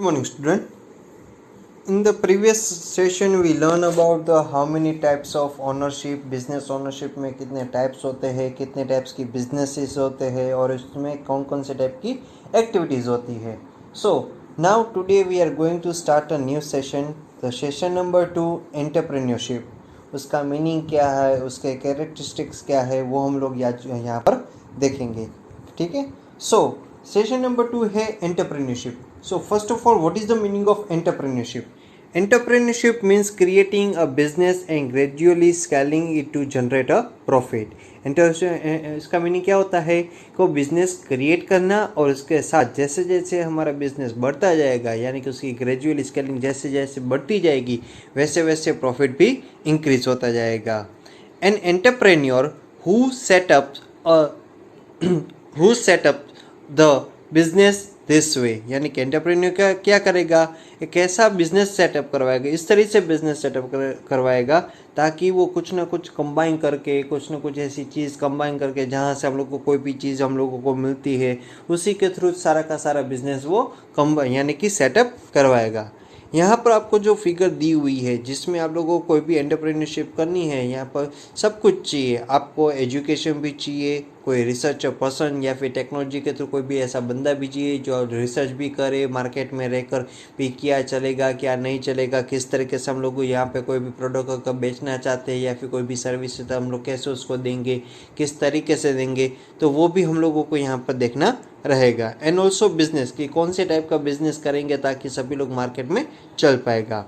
morning, student. In the previous session, we learn about the how many types of ownership, business ownership में कितने types होते हैं, कितने types की businesses होते हैं और इसमें कौन कौन से type की activities होती है. So now today we are going to start a new session. The session number 2, entrepreneurship. उसका मीनिंग क्या है, उसके कैरेक्टरिस्टिक्स क्या है, वो हम लोग यहाँ पर देखेंगे. ठीक है. सो सेशन नंबर 2 है entrepreneurship. So first of all, what is the meaning of entrepreneurship? Entrepreneurship means creating a business and gradually scaling it to generate a profit. इसका मीनिंग क्या होता है कि बिजनेस क्रिएट करना और उसके साथ जैसे जैसे हमारा बिजनेस बढ़ता जाएगा, यानी कि उसकी ग्रेजुअल स्केलिंग जैसे जैसे बढ़ती जाएगी वैसे वैसे प्रॉफिट भी इंक्रीज होता जाएगा. An entrepreneur who set up the business this way, यानी कि एंटरप्रेन्योर क्या करेगा, एक ऐसा बिजनेस सेटअप करवाएगा, इस तरह से बिजनेस सेटअप करवाएगा ताकि वो कुछ ना कुछ कंबाइन करके, कुछ ना कुछ ऐसी चीज़ कंबाइन करके जहाँ से हम लोग को कोई भी चीज़ हम लोगों को मिलती है उसी के थ्रू सारा का सारा बिजनेस वो कंबाइन यानी कि सेटअप करवाएगा. यहाँ पर आपको जो फिगर दी हुई है जिसमें आप लोगों को कोई भी एंटरप्रेन्योरशिप करनी है, यहाँ पर सब कुछ चाहिए. आपको एजुकेशन भी चाहिए, कोई रिसर्च पर्सन या फिर टेक्नोलॉजी के थ्रू कोई भी ऐसा बंदा भी चाहिए जो रिसर्च भी करे, मार्केट में रहकर भी क्या चलेगा क्या नहीं चलेगा, किस तरीके से हम लोग यहाँ पे कोई भी प्रोडक्ट का बेचना चाहते हैं या फिर कोई भी सर्विस तो हम लोग कैसे उसको देंगे, किस तरीके से देंगे, तो वो भी हम लोगों को यहाँ पर देखना रहेगा. एंड ऑल्सो बिजनेस कि कौन से टाइप का बिजनेस करेंगे ताकि सभी लोग मार्केट में चल पाएगा.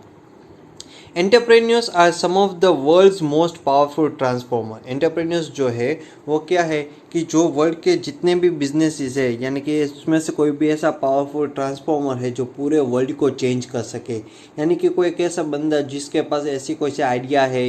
Entrepreneurs are some of the world's most powerful transformer. Entrepreneurs जो है वो क्या है कि जो वर्ल्ड के जितने भी बिजनेसेस है, यानी कि इसमें से कोई भी ऐसा पावरफुल ट्रांसफॉर्मर है जो पूरे वर्ल्ड को चेंज कर सके. यानी कि कोई एक ऐसा बंदा जिसके पास ऐसी कोई सा आइडिया है,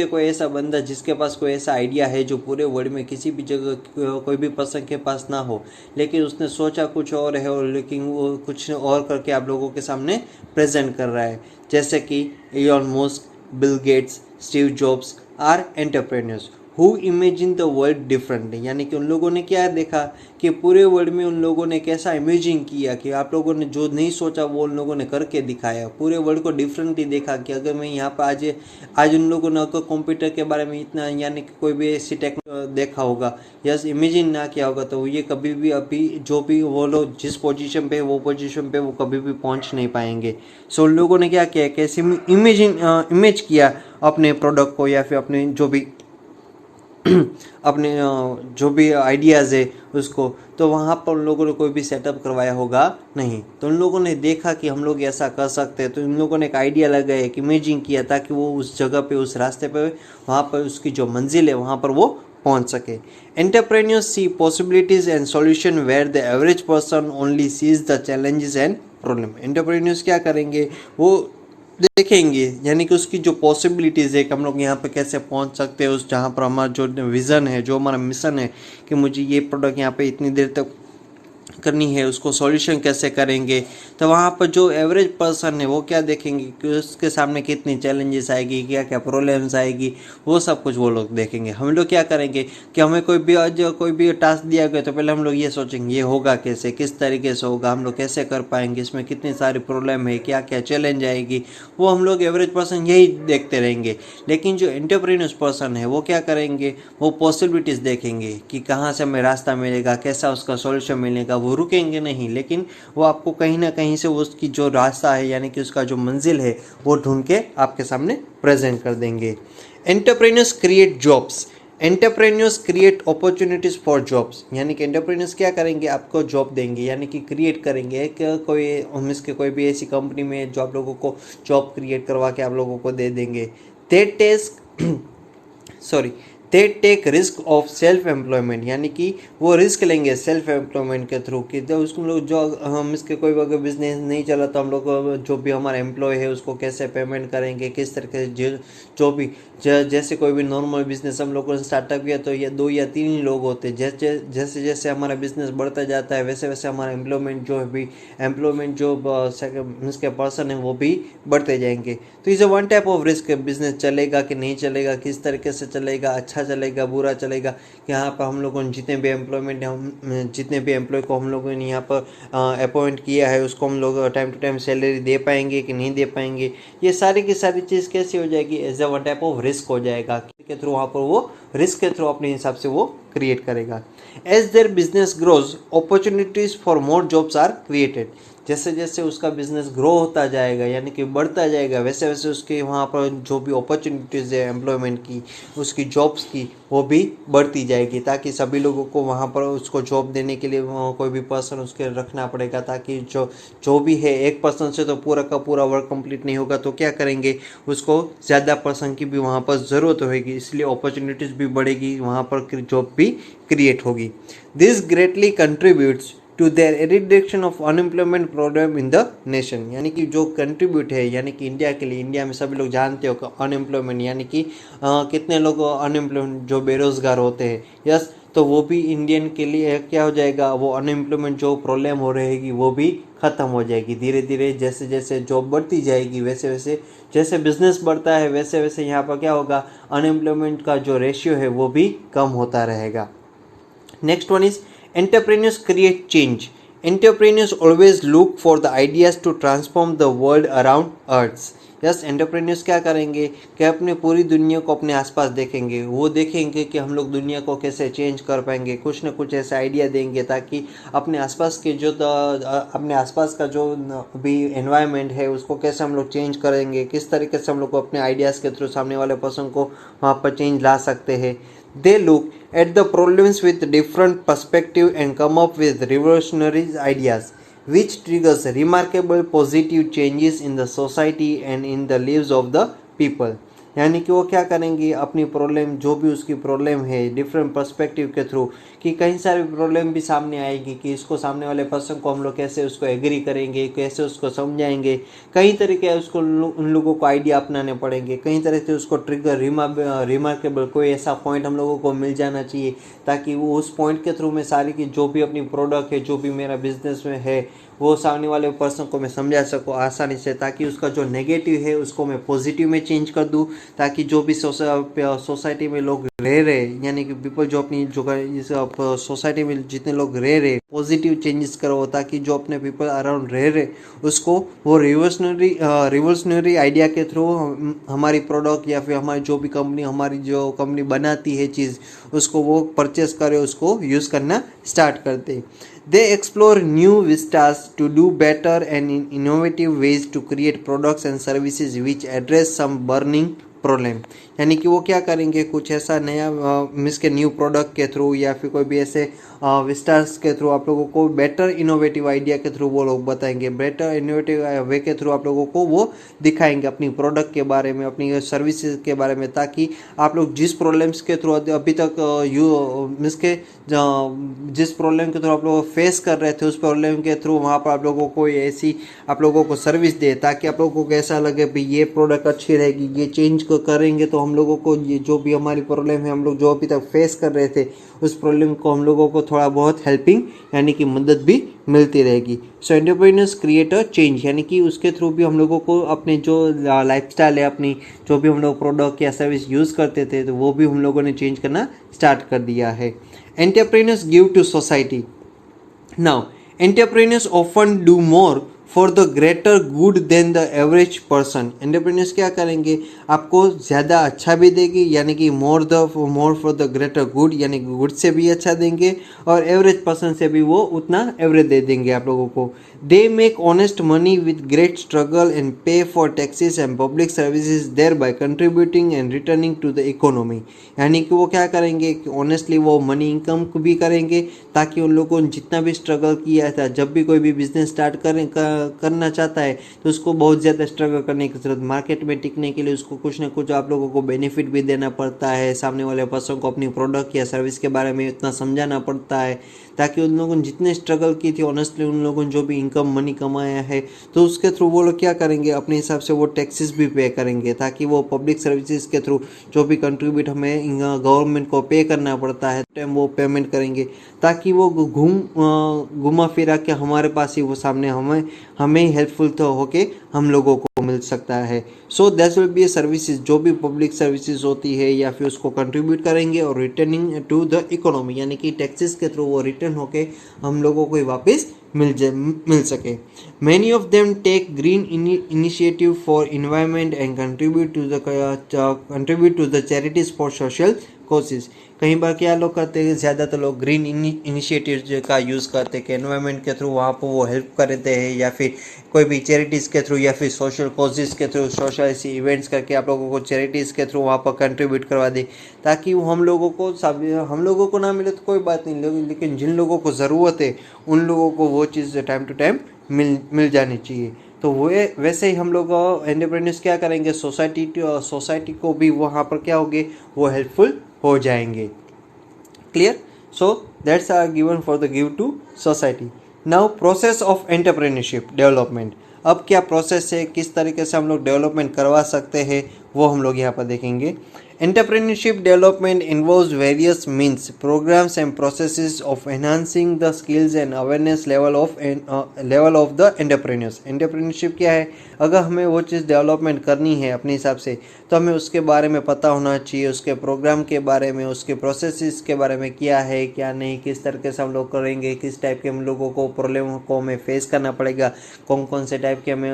कोई ऐसा बंदा जिसके पास कोई ऐसा आइडिया है जो पूरे वर्ल्ड में किसी भी जगह कोई भी पर्सन के पास ना हो, लेकिन उसने सोचा कुछ और है और लेकिन वो कुछ और करके आप लोगों के सामने प्रेजेंट कर रहा है. जैसे कि Elon Musk, Bill Gates, Steve Jobs are entrepreneurs who imagine the world differently. यानी कि उन लोगों ने क्या देखा कि पूरे वर्ल्ड में उन लोगों ने कैसा इमेजिन किया कि आप लोगों ने जो नहीं सोचा वो उन लोगों ने करके दिखाया. पूरे वर्ल्ड को डिफरेंटली देखा कि अगर मैं यहाँ पर आज उन लोगों ने अगर कंप्यूटर के बारे में इतना, यानी कि कोई भी ऐसी टेक्नोलॉजी देखा होगा या इमेजिन ना किया होगा तो ये कभी भी अभी जो भी वो लोग जिस पोजीशन पे वो पोजीशन पे वो कभी भी पहुँच नहीं पाएंगे. सो उन लोगों ने क्या किया, कैसे इमेज किया अपने प्रोडक्ट को या फिर अपने जो भी अपने जो भी आइडियाज़ है उसको, तो वहाँ पर उन लोगों ने कोई भी सेटअप करवाया होगा नहीं. तो उन लोगों ने देखा कि हम लोग ऐसा कर सकते हैं, तो उन लोगों ने एक आइडिया लगाया, एक इमेजिंग किया ताकि वो उस जगह पे, उस रास्ते पे, वहाँ पर उसकी जो मंजिल है वहाँ पर वो पहुँच सके. Entrepreneurs see possibilities and solution where the average person only sees the challenges and problem. Entrepreneurs क्या करेंगे, वो देखेंगे यानी कि उसकी जो पॉसिबिलिटीज़ है कि हम लोग यहाँ पे कैसे पहुँच सकते हैं, उस जहाँ पर हमारा जो विज़न है, जो हमारा मिशन है कि मुझे ये प्रोडक्ट यहाँ पे इतनी देर तक करनी है, उसको सॉल्यूशन कैसे करेंगे. तो वहाँ पर जो एवरेज पर्सन है वो क्या देखेंगे कि उसके सामने कितनी चैलेंजेस आएगी, क्या क्या प्रॉब्लम्स आएगी, वो सब कुछ वो लोग देखेंगे. हम लोग क्या करेंगे कि हमें कोई भी टास्क दिया गया तो पहले हम लोग ये सोचेंगे ये होगा कैसे, किस तरीके से होगा, हम लोग कैसे कर पाएंगे, इसमें कितनी सारी प्रॉब्लम है, क्या क्या चैलेंज आएगी, वो हम लोग एवरेज पर्सन यही देखते रहेंगे. लेकिन जो एंटरप्रेन्योर्स पर्सन है वो क्या करेंगे, वो पॉसिबिलिटीज़ देखेंगे कि कहाँ से हमें रास्ता मिलेगा, कैसा उसका सॉल्यूशन मिलेगा. वो रुकेंगे नहीं, लेकिन वो आपको कहीं ना कहीं से उसकी जो रास्ता है यानी कि उसका जो मंजिल है वो ढूंढ के आपके सामने प्रेजेंट कर देंगे. Entrepreneurs create jobs. Entrepreneurs create opportunities for jobs. यानी कि एंटरप्रेन्योर्स क्या करेंगे, आपको जॉब देंगे, यानी कि क्रिएट करेंगे. कोई भी ऐसी कंपनी में जो आप लोगों को जॉब क्रिएट करवा के आप लोगों को दे देंगे. They take risk of self employment. यानी कि वो रिस्क लेंगे सेल्फ एम्प्लॉयमेंट के थ्रू कि उसको लोग जो हम इसके कोई अगर बिजनेस नहीं चला तो हम लोग जो भी हमारा एम्प्लॉय है उसको कैसे पेमेंट करेंगे, किस तरीके से जो भी जैसे कोई भी नॉर्मल बिजनेस हम लोगों ने स्टार्टअप किया तो ये 2 या 3 ही लोग होते हैं. जैसे जैसे हमारा बिजनेस बढ़ता जाता है वैसे वैसे हमारा एम्प्लॉयमेंट जो इसके पर्सन है वो भी बढ़ते जाएंगे. तो is one type of risk. Business चलेगा कि नहीं चलेगा, किस तरीके से चलेगा, अच्छा अच्छा चलेगा बुरा चलेगा, कि यहाँ पर हम लोगों ने जितने भी एम्प्लॉयमेंट हम जितने भी एम्प्लॉय को हम लोगों ने यहाँ पर अपॉइंट किया है उसको हम लोग टाइम टू टाइम सैलरी दे पाएंगे कि नहीं दे पाएंगे। ये सारी की सारी चीज़ कैसी हो जाएगी, as a one type of risk हो जाएगा के थ्रू, वहाँ पर वो रिस्क के थ्रू अपने हिसाब से वो क्रिएट करेगा। As their business grows opportunities for more jobs are created. जैसे जैसे उसका बिजनेस ग्रो होता जाएगा यानी कि बढ़ता जाएगा, वैसे वैसे उसके वहाँ पर जो भी अपॉर्चुनिटीज़ है एम्प्लॉयमेंट की, उसकी जॉब्स की, वो भी बढ़ती जाएगी, ताकि सभी लोगों को वहाँ पर उसको जॉब देने के लिए कोई भी पर्सन उसके रखना पड़ेगा, ताकि जो जो भी है एक पर्सन से तो पूरा का पूरा वर्क कंप्लीट नहीं होगा, तो क्या करेंगे, उसको ज़्यादा पर्सन की भी वहाँ पर ज़रूरत होगी, इसलिए अपॉर्चुनिटीज़ भी बढ़ेगी, वहाँ पर जॉब भी क्रिएट होगी। This greatly contributes to their eradication of unemployment problem in the nation. यानी कि जो कंट्रीब्यूट है यानी कि इंडिया के लिए, इंडिया में सभी लोग जानते हो कि अनएम्प्लॉयमेंट यानी कि कितने लोग अनएम्प्लॉयमेंट जो बेरोजगार होते हैं, यस, तो वो भी इंडियन के लिए क्या हो जाएगा, वो अनएम्प्लॉयमेंट जो प्रॉब्लम हो रहेगी वो भी ख़त्म हो जाएगी धीरे धीरे। जैसे जैसे जॉब बढ़ती जाएगी वैसे वैसे, जैसे बिजनेस बढ़ता है वैसे वैसे यहाँ पर क्या होगा, अनएम्प्लॉयमेंट का जो रेशियो है वो भी कम होता रहेगा। Next one is entrepreneurs create change. Entrepreneurs always look for the ideas to transform the world around us. Yes, entrepreneurs क्या करेंगे कि अपनी पूरी दुनिया को अपने आसपास देखेंगे, वो देखेंगे कि हम लोग दुनिया को कैसे चेंज कर पाएंगे, कुछ ना कुछ ऐसा आइडिया देंगे ताकि अपने आसपास के जो अपने आसपास का जो भी एनवायरनमेंट है उसको कैसे हम लोग चेंज करेंगे, किस तरीके से हम लोग को अपने आइडियाज़ के थ्रू सामने वाले पर्सन को वहाँ पर चेंज ला सकते हैं। They look at the problems with different perspective and come up with revolutionary ideas, which triggers remarkable positive changes in the society and in the lives of the people. यानी कि वो क्या करेंगे, अपनी प्रॉब्लम जो भी उसकी प्रॉब्लम है डिफरेंट पर्सपेक्टिव के थ्रू, कि कई सारी प्रॉब्लम भी सामने आएगी कि इसको सामने वाले पर्सन को हम लोग कैसे उसको एग्री करेंगे, कैसे उसको समझाएंगे, कई तरीके उसको उन लोगों को आइडिया अपनाने पड़ेंगे, कई तरह से उसको ट्रिगर रिमार्केबल कोई ऐसा पॉइंट हम लोगों को मिल जाना चाहिए ताकि वो उस पॉइंट के थ्रू में सारी की जो भी अपनी प्रोडक्ट है जो भी मेरा बिजनेस में है वो सामने वाले पर्सन को मैं समझा सकूँ आसानी से, ताकि उसका जो नेगेटिव है उसको मैं पॉजिटिव में चेंज कर दूँ, ताकि जो भी सोसाइटी में लोग रह रहे यानी कि पीपल जो अपनी जो इस सोसाइटी में जितने लोग रह रहे पॉजिटिव चेंजेस करो, ताकि जो अपने पीपल अराउंड रह रहे उसको वो रिवोल्यूशनरी आइडिया के थ्रू हमारी प्रोडक्ट या फिर हमारी जो भी कंपनी हमारी जो कंपनी बनाती है चीज़ उसको वो परचेस करे, उसको यूज़ करना स्टार्ट करते। They explore new vistas to do better and in innovative ways to create products and services which address some burning problem. यानी कि वो क्या करेंगे, कुछ ऐसा नया मीन्स के न्यू प्रोडक्ट के थ्रू या फिर कोई भी ऐसे विस्टार्स के थ्रू आप लोगों को बेटर इनोवेटिव आइडिया के थ्रू वो लोग बताएंगे, बेटर इनोवेटिव वे के थ्रू आप लोगों को वो दिखाएंगे अपनी प्रोडक्ट के बारे में, अपनी सर्विसेज के बारे में, ताकि आप लोग जिस प्रॉब्लम्स के थ्रू अभी तक मीन्स के जिस प्रॉब्लम के थ्रू आप लोग फेस कर रहे थे उस प्रॉब्लम के थ्रू वहाँ पर आप लोगों को ऐसी आप लोगों को सर्विस दे, ताकि आप लोगों को ऐसा लगे भाई ये प्रोडक्ट अच्छी रहेगी, ये चेंज को करेंगे तो हम लोगों को ये जो भी हमारी प्रॉब्लम है हम लोग जो अभी तक फेस कर रहे थे उस प्रॉब्लम को हम लोगों को थोड़ा बहुत हेल्पिंग यानी कि मदद भी मिलती रहेगी। सो एंटरप्रेन्योर्स क्रिएट अ चेंज, यानी कि उसके थ्रू भी हम लोगों को अपने जो लाइफस्टाइल है अपनी जो भी हम लोग प्रोडक्ट या सर्विस यूज़ करते थे तो वो भी हम लोगों ने चेंज करना स्टार्ट कर दिया है। Entrepreneurs give to society. Now entrepreneurs often do more for the greater good than the average person. Entrepreneurs क्या करेंगे, आपको ज़्यादा अच्छा भी देगी यानी कि more for the greater good, यानी गुड से भी अच्छा देंगे और एवरेज पर्सन से भी वो उतना एवरेज दे देंगे आप लोगों को। They make honest money with great struggle and pay for taxes and public services thereby contributing and returning to the economy. यानी कि वो क्या करेंगे कि ऑनेस्टली वो मनी इनकम भी करेंगे, ताकि उन लोगों ने जितना भी स्ट्रगल किया था, जब भी कोई भी बिजनेस स्टार्ट करना चाहता है तो उसको बहुत ज़्यादा स्ट्रगल करने की जरूरत, मार्केट में टिकने के लिए उसको कुछ ना कुछ आप लोगों को बेनिफिट भी देना पड़ता है, सामने वाले पर्सन को अपनी प्रोडक्ट या सर्विस के बारे में इतना समझाना पड़ता है, ताकि उन लोगों ने जितने स्ट्रगल की थी ऑनेस्टली उन लोगों ने जो भी इनकम मनी कमाया है तो उसके थ्रू वो लोग क्या करेंगे, अपने हिसाब से वो टैक्सेस भी पे करेंगे, ताकि वो पब्लिक सर्विसेज के थ्रू जो भी कंट्रीब्यूट हमें गवर्नमेंट को पे करना पड़ता है टाइम वो पेमेंट करेंगे, ताकि वो घुमा फिरा के हमारे पास ही वो सामने हमें हेल्पफुल तो होके हम लोगों को मिल सकता है। So that will be services, जो भी पब्लिक सर्विसेज होती है या फिर उसको कंट्रीब्यूट करेंगे और रिटर्निंग टू द इकोनॉमी, यानी कि टैक्सेस के थ्रू वो रिटर्न होके हम लोगों को वापस मिल सके। Many of them take green initiative for environment and contribute to the charities for social कोशिश। कई बार क्या लोग करते हैं, ज़्यादातर लोग ग्रीन इनिशिएटिव का यूज़ करते हैं कि एनवायरनमेंट के थ्रू वहाँ पर वो हेल्प करते हैं, या फिर कोई भी चैरिटीज़ के थ्रू या फिर सोशल कोशिश के थ्रू, सोशल ऐसी इवेंट्स करके आप लोगों को चैरिटीज़ के थ्रू वहाँ पर कंट्रीब्यूट करवा दे, ताकि वो हम लोगों को ना मिले तो कोई बात नहीं, लेकिन जिन लोगों को ज़रूरत है उन लोगों को वो चीज़ टाइम टू टाइम मिल जानी चाहिए। तो वो वैसे ही हम लोग एंटरप्रेन्योर्स क्या करेंगे, सोसाइटी को भी वहाँ पर क्या होंगे, वो हेल्पफुल हो जाएंगे। Clear? So that's are given for the give to society. Now process of entrepreneurship development. अब क्या प्रोसेस है, किस तरीके से हम लोग डेवलपमेंट करवा सकते हैं, वो हम लोग यहाँ पर देखेंगे। Entrepreneurship development involves various means, programs and processes of enhancing the skills and awareness level of the entrepreneurs. Entrepreneurship क्या है, अगर हमें वो चीज़ डेवलपमेंट करनी है अपने हिसाब से, तो हमें उसके बारे में पता होना चाहिए, उसके प्रोग्राम के बारे में, उसके प्रोसेसेस के बारे में, क्या है क्या नहीं, किस तरीके से हम लोग करेंगे, किस टाइप के हम लोगों को प्रॉब्लम को हमें फेस करना पड़ेगा, कौन कौन से टाइप के हमें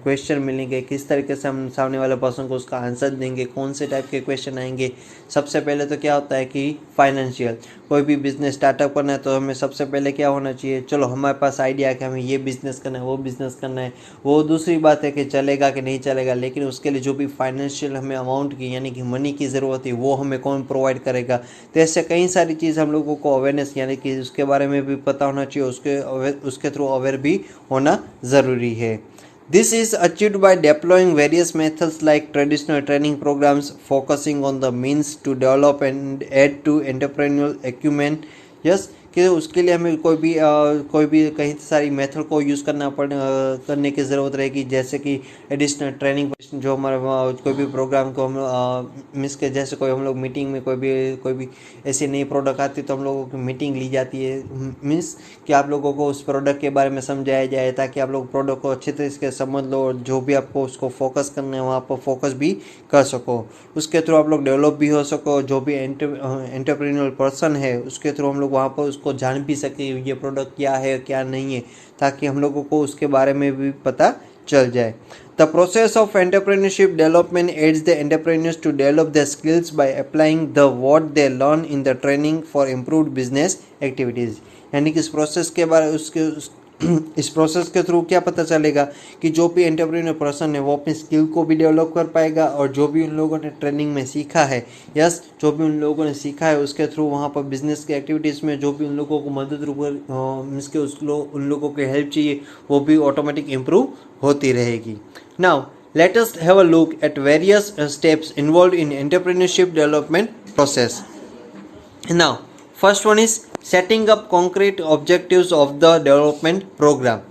क्वेश्चन मिलेंगे, किस तरीके से हम सामने वाले पर्सन को उसका आंसर देंगे, कौन से टाइप के क्वेश्चन आएंगे। सबसे पहले तो क्या होता है कि फाइनेंशियल, कोई भी बिजनेस स्टार्टअप करना है तो हमें सबसे पहले क्या होना चाहिए, चलो हमारे पास आइडिया है कि हमें ये बिजनेस करना है, वो बिजनेस करना है, वो दूसरी बात है कि चलेगा कि नहीं चलेगा, लेकिन उसके लिए जो भी फाइनेंशियल हमें अमाउंट की यानी कि मनी की ज़रूरत है वो हमें कौन प्रोवाइड करेगा। तो ऐसे कई सारी चीज़ हम लोगों को अवेयरनेस यानी कि उसके बारे में भी पता होना चाहिए, उसके थ्रू अवेयर भी होना ज़रूरी है। This is achieved by deploying various methods like traditional training programs, focusing on the means to develop and add to entrepreneurial acumen. Yes, कि उसके लिए हमें कोई भी कई सारी मेथड को यूज़ करने की ज़रूरत रहेगी, जैसे कि एडिशनल ट्रेनिंग जो हमारा कोई भी प्रोग्राम को हम मिस के, जैसे कोई हम लोग मीटिंग में कोई भी ऐसी नई प्रोडक्ट आती है तो हम लोगों की मीटिंग ली जाती है, मीन्स कि आप लोगों को उस प्रोडक्ट के बारे में समझाया जाए ताकि आप लोग प्रोडक्ट को अच्छे तरीके से समझ लो, और जो भी आपको उसको फोकस करना है वहाँ पर फोकस भी कर सको, उसके थ्रू आप लोग डेवलप भी हो सको, जो भी एंटरप्रेन्योर पर्सन है उसके थ्रू हम लोग वहाँ पर उसको जान भी सके ये प्रोडक्ट क्या है क्या नहीं है, ताकि हम लोगों को उसके बारे में भी पता चल जाए। The process of entrepreneurship development aids the entrepreneurs to develop their skills by applying what they learn in the training for improved business activities. यानी कि इस प्रोसेस के थ्रू क्या पता चलेगा कि जो भी एंटरप्रेन्योर पर्सन है वो अपनी स्किल को भी डेवलप कर पाएगा, और जो भी उन लोगों ने ट्रेनिंग में सीखा है, जो भी उन लोगों ने सीखा है उसके थ्रू वहाँ पर बिजनेस के एक्टिविटीज़ में जो भी उन लोगों को मदद मीन्स के उन लोगों की हेल्प चाहिए वो भी ऑटोमेटिक इम्प्रूव होती रहेगी। Now let us have a look at various steps involved in entrepreneurship development process. Now, first one is setting up concrete objectives of the development program.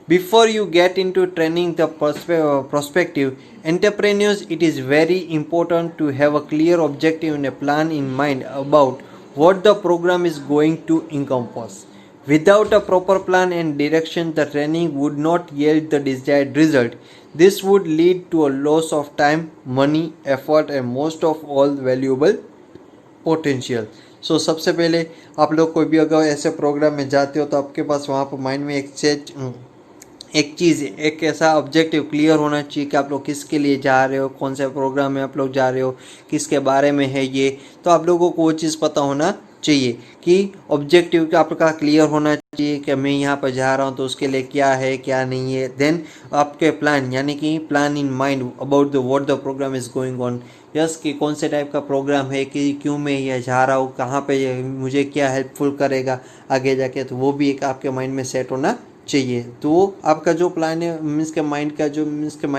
Before you get into training the prospective entrepreneurs, it is very important to have a clear objective and a plan in mind about what the program is going to encompass. Without a proper plan and direction, the training would not yield the desired result. This would lead to a loss of time, money, effort, and most of all valuable potential. सो सबसे पहले आप लोग कोई भी अगर ऐसे programme में जाते हो तो आपके पास वहाँ पर माइंड में एक ऐसा ऑब्जेक्टिव क्लियर होना चाहिए कि आप लोग किसके लिए जा रहे हो, कौन से प्रोग्राम में आप लोग जा रहे हो, किसके बारे में है ये, तो आप लोगों को वो चीज़ पता होना चाहिए कि ऑब्जेक्टिव का आपका क्लियर होना चाहिए कि मैं यहाँ पर जा रहा हूँ तो उसके लिए क्या है क्या नहीं है। देन आपके प्लान यानी कि plan in mind about the what the program is going on, yes कि कौन से टाइप का प्रोग्राम है, कि क्यों मैं ये जा रहा हूँ, कहाँ पे मुझे क्या हेल्पफुल करेगा आगे जाके, तो वो भी एक आपके माइंड में सेट होना चाहिए। तो आपका जो प्लान है मीन्स के माइंड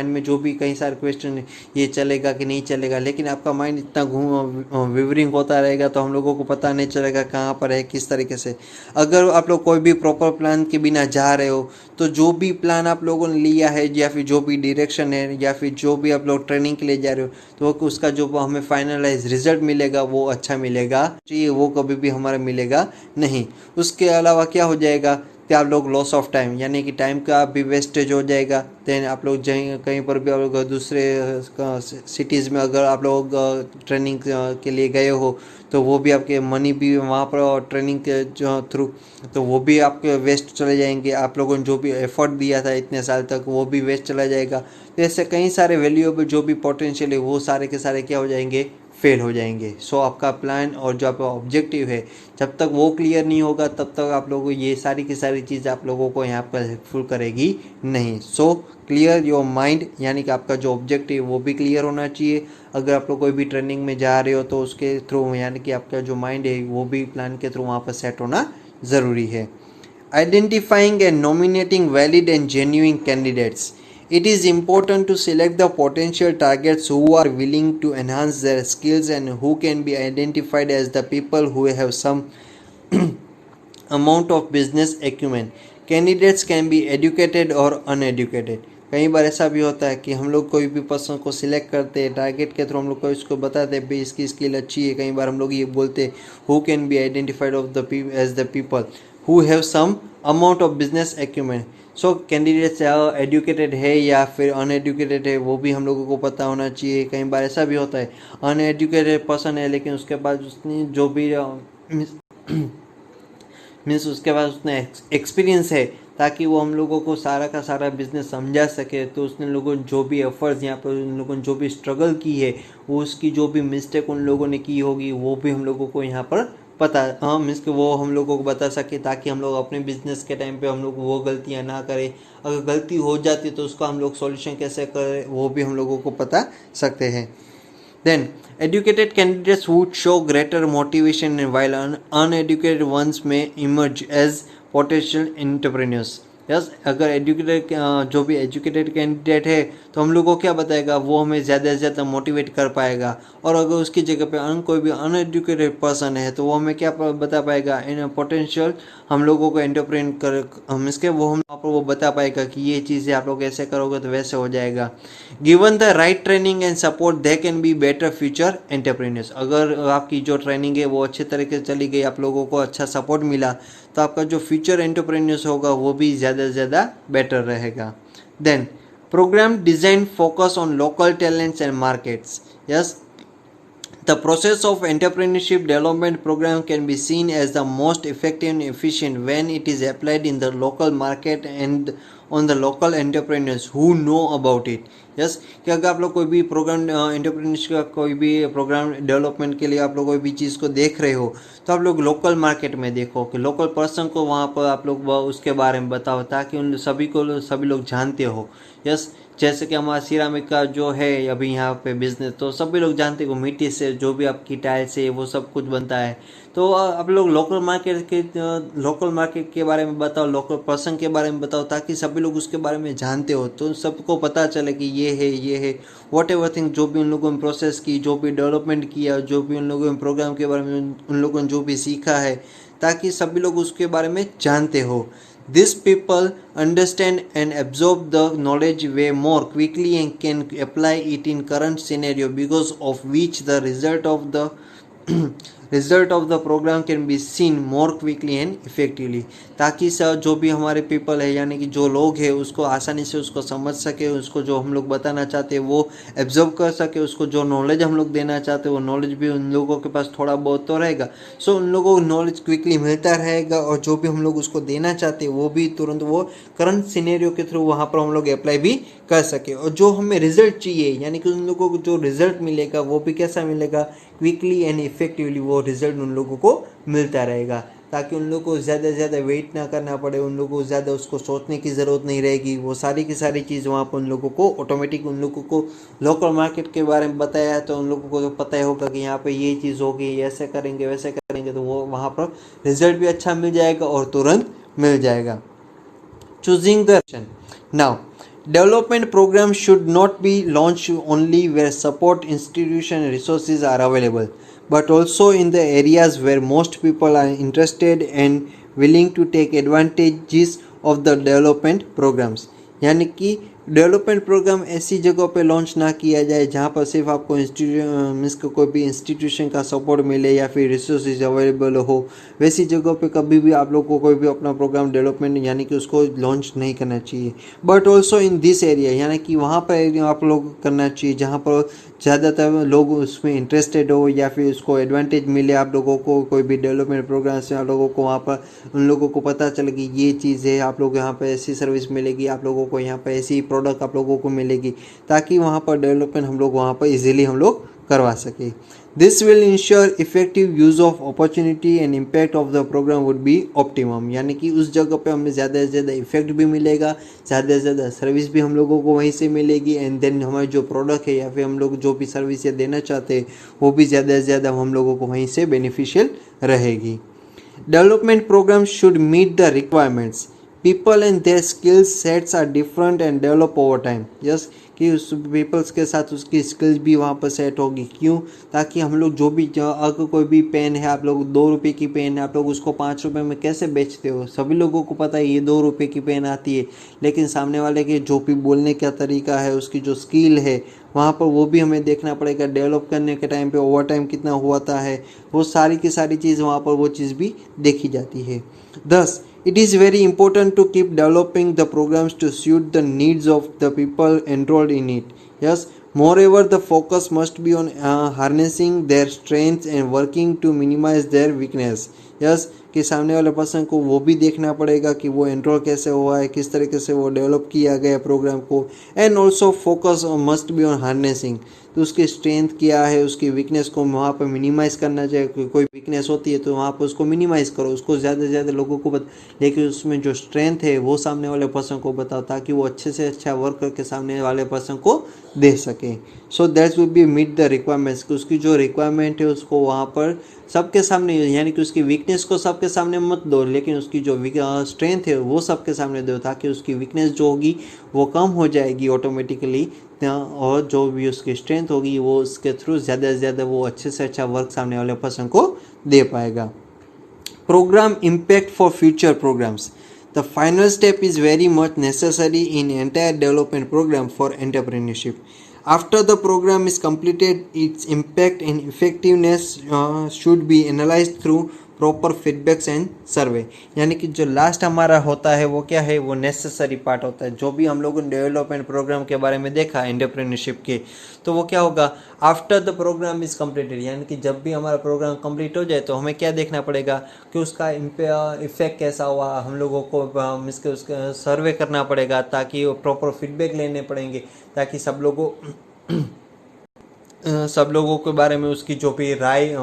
में जो भी कई सारे क्वेश्चन ये चलेगा कि नहीं चलेगा, लेकिन आपका माइंड इतना विवरिंग होता रहेगा तो हम लोगों को पता नहीं चलेगा कहाँ पर है किस तरीके से। अगर आप लोग कोई भी प्रॉपर प्लान के बिना जा रहे हो तो जो भी प्लान आप लोगों ने लिया है या फिर जो भी डायरेक्शन है या फिर जो भी आप लोग ट्रेनिंग के लिए जा रहे हो तो उसका जो हमें फाइनलाइज रिजल्ट मिलेगा वो अच्छा मिलेगा चाहिए, वो कभी भी हमारा मिलेगा नहीं। उसके अलावा क्या हो जाएगा, कि आप लोग लॉस ऑफ टाइम यानी कि टाइम का भी वेस्टेज हो जाएगा। देन आप लोग कहीं पर भी आप लोग दूसरे सिटीज़ में अगर आप लोग ट्रेनिंग के लिए गए हो तो वो भी आपके मनी भी वहाँ पर ट्रेनिंग के जो थ्रू तो वो भी आपके वेस्ट चले जाएंगे। आप लोगों ने जो भी एफर्ट दिया था इतने साल तक वो भी वेस्ट चला जाएगा। तो ऐसे कई सारे वैल्यूएबल जो भी पोटेंशियल है वो सारे के सारे क्या हो जाएंगे, फेल हो जाएंगे। सो आपका प्लान और जो आपका ऑब्जेक्टिव है जब तक वो क्लियर नहीं होगा तब तक आप लोगों को ये सारी की सारी चीज़ आप लोगों को यहाँ पर हेल्पफुल करेगी नहीं। सो क्लियर योर माइंड यानी कि आपका जो ऑब्जेक्टिव वो भी क्लियर होना चाहिए। अगर आप लोग कोई भी ट्रेनिंग में जा रहे हो तो उसके थ्रू यानी कि आपका जो माइंड है वो भी प्लान के थ्रू वहाँ पर सेट होना ज़रूरी है। Identifying and nominating valid and genuine candidates. It is important to select the potential targets who are willing to enhance their skills and who can be identified as the people who have some amount of business acumen. Candidates can be educated or uneducated. कई बार ऐसा भी होता है कि हम लोग कोई भी पर्सन को सिलेक्ट करते हैं टारगेट के थ्रू हम लोग को इसको बताते हैं भाई इसकी स्किल अच्छी है। कई बार हम लोग ये बोलते हैं who can be identified of the as the people who have some amount of business acumen. So candidates educated है या फिर अनएजुकेटेड है वो भी हम लोगों को पता होना चाहिए। कई बार ऐसा भी होता है अनएजुकेटेड पर्सन है लेकिन उसके बाद उसने जो भी मीन्स उसके पास उसने एक्सपीरियंस है ताकि वो हम लोगों को सारा का सारा बिजनेस समझा सके। तो उसने लोगों जो भी एफर्ट्स यहाँ पर उन लोगों ने जो भी स्ट्रगल की है वो उसकी जो भी मिस्टेक उन लोगों ने की होगी वो भी हम लोगों को यहाँ पर पता मीन्स कि वो हम लोगों को बता सके ताकि हम लोग अपने बिजनेस के टाइम पे हम लोग वो गलतियाँ ना करें। अगर गलती हो जाती तो उसका हम लोग सॉल्यूशन कैसे करें वो भी हम लोगों को पता सकते हैं। Then, educated candidates would show greater motivation while uneducated ones may emerge as potential entrepreneurs. Yes अगर एजुकेटेड जो भी एजुकेटेड कैंडिडेट है तो हम लोग को क्या बताएगा वो हमें ज़्यादा से ज़्यादा मोटिवेट कर पाएगा। और अगर उसकी जगह पे कोई भी अनएजुकेटेड पर्सन है तो वो हमें क्या बता पाएगा इन पोटेंशियल हम लोगों को एंटरप्रेन कर इसके वो हम पर वो बता पाएगा कि ये चीज़ें आप लोग ऐसे करोगे तो वैसे हो जाएगा। Given the right training and support they can be better future entrepreneurs. अगर आपकी जो ट्रेनिंग है वो अच्छे तरीके से चली गई आप लोगों को अच्छा सपोर्ट मिला तो आपका जो फ्यूचर एंटरप्रेन्योर्स होगा वो भी ज़्यादा से ज़्यादा बेटर रहेगा। Then program design focus on local talents and markets. Yes The process of entrepreneurship development program can be seen as the most effective and efficient when it is applied in the local market and on the local entrepreneurs who know about it. Yes कि अगर आप लोग कोई भी programme entrepreneurship का कोई भी programme development के लिए आप लोग कोई भी चीज़ को देख रहे हो तो आप लोग लोकल मार्केट में देखो कि लोकल पर्सन को वहाँ पर आप लोग उसके बारे में बताओ ताकि उन सभी लोग जानते हो। यस जैसे कि हमारा सिरामिक का जो है अभी यहाँ पे बिजनेस तो सभी लोग जानते हो मिट्टी से जो भी आपकी टाइल से वो सब कुछ बनता है। तो आप लोग लोकल मार्केट के बारे में बताओ लोकल पर्सन के बारे में बताओ ताकि सभी लोग उसके बारे में जानते हो तो सबको पता चले कि ये है वॉट एवर थिंग जो भी उन लोगों ने प्रोसेस की जो भी डेवलपमेंट किया जो भी उन लोगों ने प्रोग्राम के बारे में उन लोगों ने जो भी सीखा है ताकि सभी लोग उसके बारे में जानते हो। These people understand and absorb the knowledge way more quickly and can apply it in current scenario because of which the result of the program can be seen more quickly and effectively। ताकि जो भी हमारे people है यानी कि जो लोग हैं उसको आसानी से उसको समझ सके उसको जो हम लोग बताना चाहते हैं वो एब्जॉर्ब कर सके उसको जो नॉलेज हम लोग देना चाहते हैं वो नॉलेज भी उन लोगों के पास थोड़ा बहुत तो रहेगा। सो उन लोगों को नॉलेज क्विकली मिलता रहेगा और जो भी हम लोग उसको देना चाहते हैं वो भी तुरंत वो करंट सिनेरियो के थ्रू वहाँ पर हम लोग अप्लाई भी कर सके। और जो हमें रिजल्ट चाहिए यानी कि उन लोगों को जो रिजल्ट मिलेगा वो भी कैसा मिलेगा क्विकली एंड इफेक्टिवली वो रिजल्ट उन लोगों को मिलता रहेगा ताकि उन लोगों को ज़्यादा से ज़्यादा वेट ना करना पड़े उन लोगों को ज़्यादा उसको सोचने की ज़रूरत नहीं रहेगी। वो सारी की सारी चीज़ वहाँ पर उन लोगों को ऑटोमेटिक उन लोगों को लोकल मार्केट के बारे में बताया है तो उन लोगों को तो पता ही होगा कि यहाँ पे ये चीज़ होगी ऐसे करेंगे वैसे करेंगे तो वो वहाँ पर रिजल्ट भी अच्छा मिल जाएगा और तुरंत मिल जाएगा। Choosing the now development programs should not be launched only where support institution resources are available but also in the areas where most people are interested and willing to take advantages of the development programs। यानी कि development programme ऐसी जगहों पे launch ना किया जाए जहाँ पर सिर्फ आपको मीन्स कोई भी इंस्टीट्यूशन का सपोर्ट मिले या फिर रिसोर्सेज अवेलेबल हो। वैसी जगहों पे कभी भी आप लोग को कोई भी अपना प्रोग्राम डेवलपमेंट यानी कि उसको लॉन्च नहीं करना चाहिए। But also in this area यानी कि वहाँ पर आप लोग करना चाहिए जहाँ पर ज़्यादातर लोग उसमें इंटरेस्टेड हो या फिर उसको एडवांटेज मिले आप लोगों को। कोई भी डेवलपमेंट प्रोग्राम से आप लोगों को वहाँ पर उन लोगों को पता चले कि ये चीज़ है, आप लोग यहाँ पर ऐसी सर्विस मिलेगी, आप लोगों को यहाँ पर ऐसी प्रोडक्ट आप लोगों को मिलेगी, ताकि वहाँ पर डेवलपमेंट हम लोग वहाँ पर इजीली हम लोग करवा सके। This will ensure effective use of opportunity and impact of the program would be optimum. यानी कि उस जगह पे हमें ज़्यादा से ज़्यादा इफेक्ट भी मिलेगा, ज़्यादा से ज़्यादा सर्विस भी हम लोगों को वहीं से मिलेगी, एंड देन हमारे जो प्रोडक्ट है या फिर हम लोग जो भी सर्विस या देना चाहते हैं वो भी ज़्यादा से ज़्यादा हम लोगों को वहीं से बेनिफिशियल रहेगी। Development programs should meet the requirements. People and their skill sets are different and develop over time. Yes, कि उस पीपल्स के साथ उसकी स्किल्स भी वहाँ पर सेट होगी। क्यों? ताकि हम लोग जो भी अगर कोई भी पेन है, आप लोग 2 रुपये की पेन है, आप लोग उसको 5 रुपये में कैसे बेचते हो? सभी लोगों को पता है ये 2 रुपये की पेन आती है, लेकिन सामने वाले के जो भी बोलने का तरीका है, उसकी जो स्किल है वहाँ पर वो भी हमें देखना पड़ेगा। डेवलप करने के टाइम पे ओवर टाइम कितना हुआ है, वो सारी की सारी चीज़ वहाँ पर वो चीज़ भी देखी जाती है। Thus, it is very important to keep developing the programs to suit the needs of the people enrolled in it. Yes, moreover, the focus must be on harnessing their strengths and working to minimize their weakness. Yes, कि सामने वाले person को वो भी देखना पड़ेगा कि वो एनरोल कैसे हुआ है, किस तरीके से वो डेवलप किया गया प्रोग्राम को, and also focus must be on harnessing. तो उसकी स्ट्रेंथ क्या है, उसकी वीकनेस को वहाँ पर मिनिमाइज करना चाहिए। कोई वीकनेस होती है तो वहाँ पर उसको मिनिमाइज करो, उसको ज़्यादा से ज़्यादा लोगों को लेकिन उसमें जो स्ट्रेंथ है वो सामने वाले पर्सन को बताओ, ताकि वो अच्छे से अच्छा वर्क करके सामने वाले पर्सन को दे सके। So that's will be meet the requirements. उसकी जो रिक्वायरमेंट है उसको वहाँ पर सबके सामने, यानी कि उसकी वीकनेस को सबके सामने मत दो, लेकिन उसकी जो स्ट्रेंथ है वो सबके सामने दो, ताकि उसकी वीकनेस जो होगी वो कम हो जाएगी ऑटोमेटिकली, और जो भी उसकी स्ट्रेंथ होगी वो उसके थ्रू ज़्यादा से ज़्यादा वो अच्छे से अच्छा वर्क सामने वाले पर्सन को दे पाएगा। Program impact for future programs. The final step is very much necessary in entire development program for entrepreneurship. After the program is completed, its impact and effectiveness should be analyzed through proper feedbacks and सर्वे। यानी कि जो last हमारा होता है वो क्या है, वो नेसेसरी पार्ट होता है। जो भी हम लोगों ने डेवलपमेंट प्रोग्राम के बारे में देखा एंटरप्रेन्योरशिप के, तो वो क्या होगा, after the program is completed, यानी कि जब भी हमारा प्रोग्राम कंप्लीट हो जाए तो हमें क्या देखना पड़ेगा कि उसका इफेक्ट कैसा हुआ। हम लोगों को उसका सर्वे करना पड़ेगा, ताकि वो प्रॉपर फीडबैक लेने पड़ेंगे, ताकि सब लोगों के बारे में उसकी जो भी राय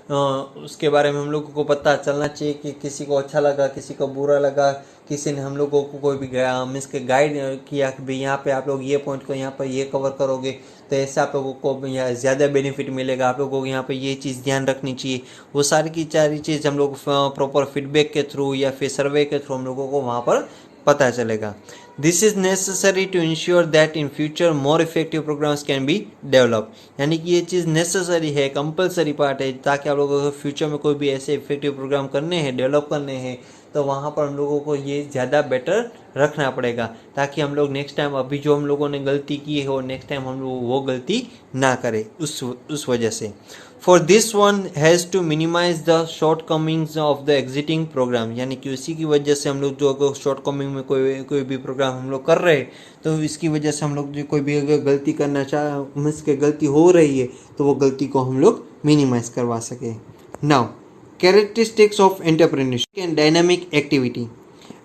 उसके बारे में हम लोगों को पता चलना चाहिए कि किसी को अच्छा लगा, किसी को बुरा लगा, किसी ने हम लोगों को कोई भी मीन्स के गाइड किया कि भाई यहाँ पे आप लोग ये पॉइंट को यहाँ पर ये कवर करोगे तो ऐसे आप लोगों को ज़्यादा बेनिफिट मिलेगा, आप लोगों को यहाँ पे ये चीज़ ध्यान रखनी चाहिए। वो सारी की सारी चीज़ हम लोग प्रॉपर फीडबैक के थ्रू या फिर सर्वे के थ्रू हम लोगों को वहाँ पर पता चलेगा। This is necessary to ensure that in future more effective programs can be develop. यानी कि ये चीज़ नेसेसरी है, कंपलसरी पार्ट है, ताकि आप लोगों को फ्यूचर में कोई भी ऐसे इफेक्टिव प्रोग्राम करने हैं, डेवलप करने हैं, तो वहाँ पर हम लोगों को ये ज़्यादा बेटर रखना पड़ेगा, ताकि हम लोग नेक्स्ट टाइम अभी जो हम लोगों ने गलती की है वो नेक्स्ट टाइम हम लोग वो गलती ना करें। उस वजह से for this one has to minimise the shortcomings of the exiting program. यानी कि उसी की वजह से हम लोग जो अगर शॉर्ट कमिंग में कोई भी प्रोग्राम हम लोग कर रहे हैं, तो इसकी वजह से हम लोग जो कोई भी अगर गलती करना मीन्स के गलती हो रही है तो वो गलती को हम लोग मिनिमाइज करवा सके। Now characteristics of entrepreneurship and dynamic activity.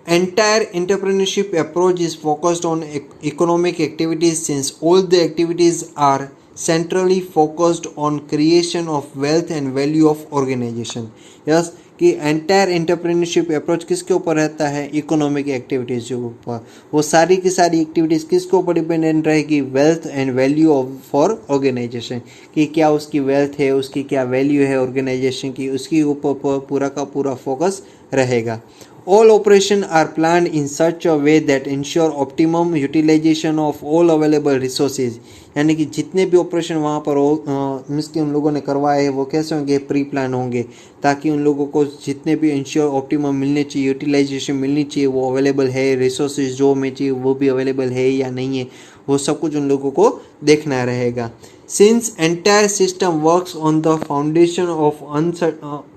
Entire entrepreneurship approach is focused on economic activities, since all the activities are centrally focused on creation of wealth and value of organization. Yes, कि entire entrepreneurship approach किसके ऊपर रहता है, economic activities के ऊपर। वो सारी की सारी एक्टिविटीज़ किसके ऊपर डिपेंडेंट रहेगी, wealth and value of for organisation, कि क्या उसकी वेल्थ है, उसकी क्या वैल्यू है ऑर्गेनाइजेशन की, उसके ऊपर पूरा का पूरा फोकस रहेगा। All operations are planned in such a way that ensure optimum utilization of all available resources. यानी कि जितने भी ऑपरेशन वहाँ पर हो मीन्स कि उन लोगों ने करवाए वो कैसे होंगे, प्री प्लान होंगे, ताकि उन लोगों को जितने भी इंश्योर ऑप्टिमम मिलने चाहिए, यूटिलाइजेशन मिलनी चाहिए, वो अवेलेबल है, रिसोर्सेज जो हमें चाहिए वो भी अवेलेबल है या नहीं है, वो सब कुछ उन लोगों को देखना रहेगा. Since entire system works on the foundation of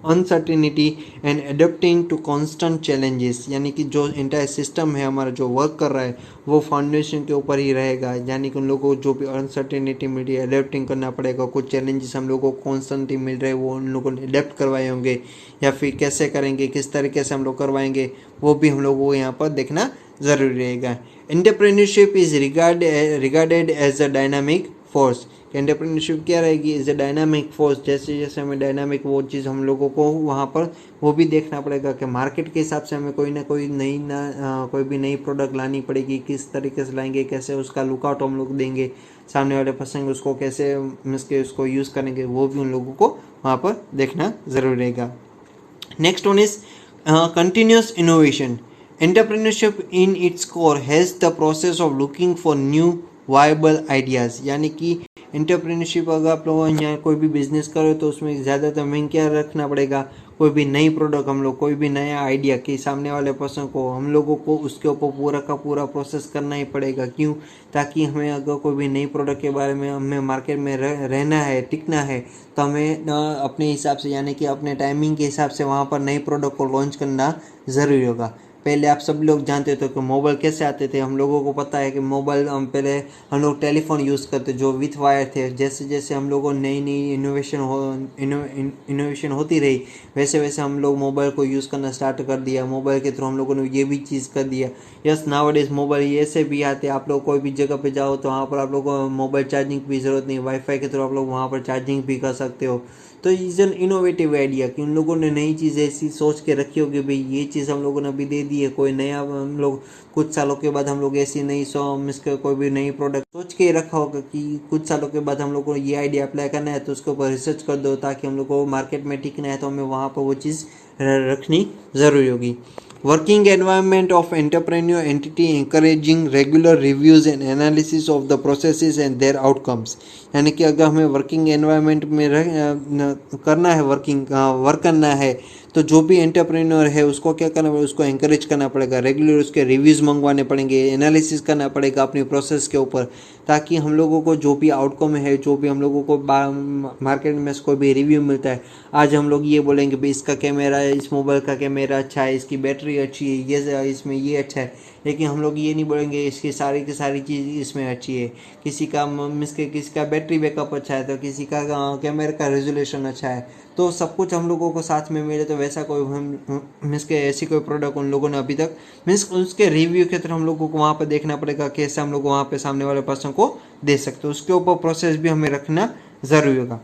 uncertainty and adapting to constant challenges, यानी कि जो entire system है हमारा जो वर्क कर रहा है वो फाउंडेशन के ऊपर ही रहेगा. यानी कि उन लोगों को जो भी अनसर्टेनिटी मिल रही है अडेप्टिंग करना पड़ेगा. कुछ चैलेंजेस हम लोगों को कॉन्स्टेंटली मिल रहे हैं वो उन लोगों ने अडेप्ट करवाए होंगे, या फिर कैसे करेंगे, किस तरीके से हम लोग करवाएंगे, वो भी हम लोगों को यहाँ पर देखना ज़रूरी रहेगा. Entrepreneurship is regarded as a dynamic force. Entrepreneurship क्या रहेगी, इज अ डायनामिक फोर्स. जैसे जैसे हमें डायनामिक वो चीज़ हम लोगों को वहाँ पर वो भी देखना पड़ेगा कि मार्केट के हिसाब से हमें कोई ना कोई कोई भी नई प्रोडक्ट लानी पड़ेगी. किस तरीके से लाएंगे, कैसे उसका लुकआउट हम लोग देंगे, सामने वाले पर्सन उसको कैसे मीन्स के उसको यूज़ करेंगे, वो भी उन लोगों को वहाँ पर देखना ज़रूरी रहेगा. Next one is continuous innovation. Entrepreneurship in its core has the process of looking for new viable ideas. यानी कि एंटरप्रेन्योरशिप अगर आप लोग यहाँ कोई भी बिजनेस करो तो उसमें ज़्यादातर हमें क्या रखना पड़ेगा, कोई भी नई प्रोडक्ट हम लोग, कोई भी नया आइडिया कि सामने वाले पर्सन को हम लोगों को उसके ऊपर पूरा का पूरा प्रोसेस करना ही पड़ेगा. क्यों, ताकि हमें अगर कोई भी नई प्रोडक्ट के बारे में हमें मार्केट में रहना है, टिकना है, तो हमें अपने हिसाब से यानी कि अपने टाइमिंग के हिसाब से वहाँ पर नई प्रोडक्ट को लॉन्च करना ज़रूरी होगा. पहले आप सब लोग जानते थे कि मोबाइल कैसे आते थे. हम लोगों को पता है कि मोबाइल पहले हम लोग टेलीफोन यूज़ करते जो विथ वायर थे. जैसे जैसे हम लोगों नई नई इनोवेशन होती रही वैसे वैसे हम लोग मोबाइल को यूज़ करना स्टार्ट कर दिया. मोबाइल के थ्रू हम लोगों ने ये भी चीज़ कर दिया. यस, नाउअडेज मोबाइल ऐसे भी आते, आप लोग कोई भी जगह पे जाओ तो वहाँ पर आप लोग को मोबाइल चार्जिंग की भी ज़रूरत नहीं, वाईफाई के थ्रू आप लोग वहाँ पर चार्जिंग भी कर सकते हो. तो इज एन इनोवेटिव आइडिया कि उन लोगों ने नई चीज़ ऐसी सोच के रखी होगी, भाई ये चीज़ हम लोगों ने अभी दे दी है, कोई नया हम लोग कुछ सालों के बाद हम लोग ऐसी नई कोई भी नई प्रोडक्ट सोच के रखा होगा कि कुछ सालों के बाद हम लोग को ये आइडिया अप्लाई करना है, तो उसके ऊपर रिसर्च कर दो ताकि हम लोग को मार्केट में टिकना है तो हमें वहाँ पर वो चीज़ रखनी ज़रूरी होगी. Working environment of entrepreneur entity encouraging regular reviews and analysis of the processes and their outcomes. यानी कि अगर हमें वर्किंग एनवायरनमेंट में करना है, वर्क करना है, तो जो भी एंटरप्रेन्योर है उसको क्या करना पड़ेगा, उसको एंकरेज करना पड़ेगा, रेगुलर उसके रिव्यूज़ मंगवाने पड़ेंगे, एनालिसिस करना पड़ेगा अपनी प्रोसेस के ऊपर, ताकि हम लोगों को जो भी आउटकम है, जो भी हम लोगों को मार्केट में कोई भी रिव्यू मिलता है, आज हम लोग ये बोलेंगे भाई इसका कैमरा है, इस मोबाइल का कैमरा अच्छा है, इसकी बैटरी अच्छी है, ये इसमें ये अच्छा है, लेकिन हम लोग ये नहीं बोलेंगे इसकी सारी की सारी चीज़ इसमें अच्छी है. किसी का किसी का बैटरी बैकअप अच्छा है, तो किसी का कैमरा का रेजोल्यूशन अच्छा है, तो सब कुछ हम लोगों को साथ में मिले तो वैसा कोई ऐसी कोई प्रोडक्ट उन लोगों ने अभी तक उसके रिव्यू के तरह हम लोगों को वहाँ पर देखना पड़ेगा कैसे हम लोग वहाँ पे सामने वाले पर्सन को दे सकते हो, उसके ऊपर प्रोसेस भी हमें रखना ज़रूरी होगा.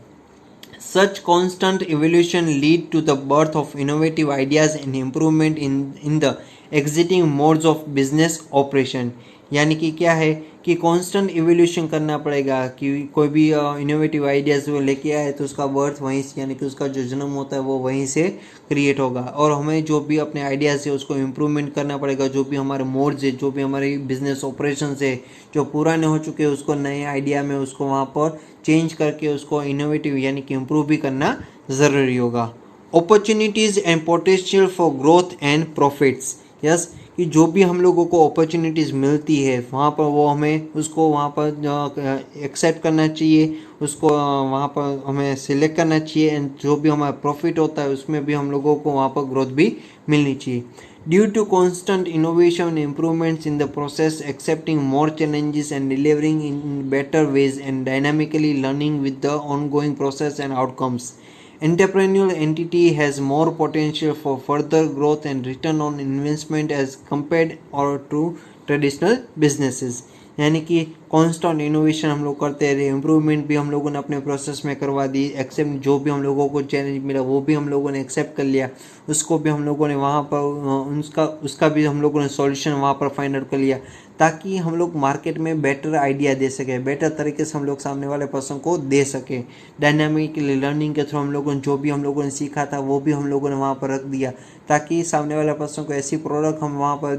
Such constant evolution lead to the birth of innovative ideas and improvement in the existing modes of business operation. यानी कि क्या है कि कांस्टेंट इवोल्यूशन करना पड़ेगा कि कोई भी इनोवेटिव आइडियाज़ वो लेके आए तो उसका बर्थ वहीं से यानी कि उसका जो जन्म होता है वो वहीं से क्रिएट होगा. और हमें जो भी अपने आइडियाज़ है उसको इम्प्रूवमेंट करना पड़ेगा. जो भी हमारे मोड्स है, जो भी हमारे बिजनेस ऑपरेशन है जो पुराने हो चुके हैं उसको नए आइडिया में उसको वहाँ पर चेंज करके उसको इनोवेटिव यानी कि इम्प्रूव भी करना ज़रूरी होगा. Opportunities and potential for growth and profits. Yes, कि जो भी हम लोगों को अपॉर्चुनिटीज़ मिलती है वहाँ पर वो हमें उसको वहाँ पर एक्सेप्ट करना चाहिए, उसको वहाँ पर हमें सिलेक्ट करना चाहिए. एंड जो भी हमारा प्रॉफिट होता है उसमें भी हम लोगों को वहाँ पर ग्रोथ भी मिलनी चाहिए. Due to constant innovation and improvements in the process, accepting more challenges and delivering in better ways and dynamically learning with the ongoing process and outcomes, entrepreneurial entity has more potential for further growth and return on investment as compared or to traditional businesses. यानी कि constant innovation हम लोग करते रहे, improvement भी हम लोगों ने अपने प्रोसेस में करवा दी, एक्सेप्ट जो भी हम लोगों को चैलेंज मिला वो भी हम लोगों ने एक्सेप्ट कर लिया, उसको भी हम लोगों ने वहाँ पर उसका भी हम लोगों ने सॉल्यूशन वहाँ पर फाइंड आउट कर लिया, ताकि हम लोग मार्केट में बेटर आइडिया दे सके, बेटर तरीके से हम लोग सामने वाले पर्सन को दे सके। डायनामिक लर्निंग के थ्रू हम लोगों ने जो भी हम लोगों ने सीखा था वो भी हम लोगों ने वहाँ पर रख दिया, ताकि सामने वाले पर्सन को ऐसी प्रोडक्ट हम वहाँ पर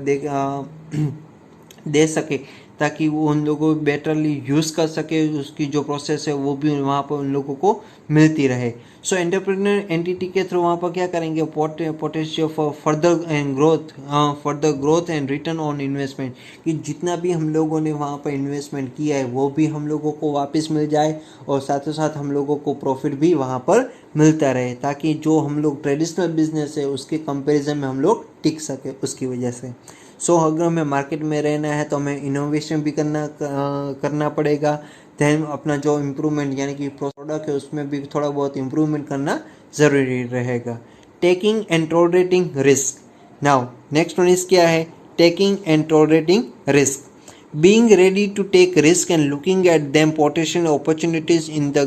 दे सके, ताकि वो उन लोगों को बेटरली यूज़ कर सके, उसकी जो प्रोसेस है वो भी वहाँ पर उन लोगों को मिलती रहे। सो एंटरप्रेन्योर एंटिटी के थ्रू वहाँ पर क्या करेंगे, potential for further growth and return on investment, कि जितना भी हम लोगों ने वहाँ पर इन्वेस्टमेंट किया है वो भी हम लोगों को वापस मिल जाए, और साथ ही साथ हम लोगों को प्रॉफिट भी वहाँ पर मिलता रहे, ताकि जो हम लोग ट्रेडिशनल बिजनेस है उसके कंपैरिजन में हम लोग टिक सके उसकी वजह से। सो अगर हमें मार्केट में रहना है तो हमें इनोवेशन भी करना पड़ेगा, दैन अपना जो इम्प्रूवमेंट यानी कि प्रोडक्ट है उसमें भी थोड़ा बहुत इम्प्रूवमेंट करना ज़रूरी रहेगा। Taking and tolerating risk. Now next one is क्या है, taking and tolerating risk. Being ready to take risk and looking at them potential opportunities in the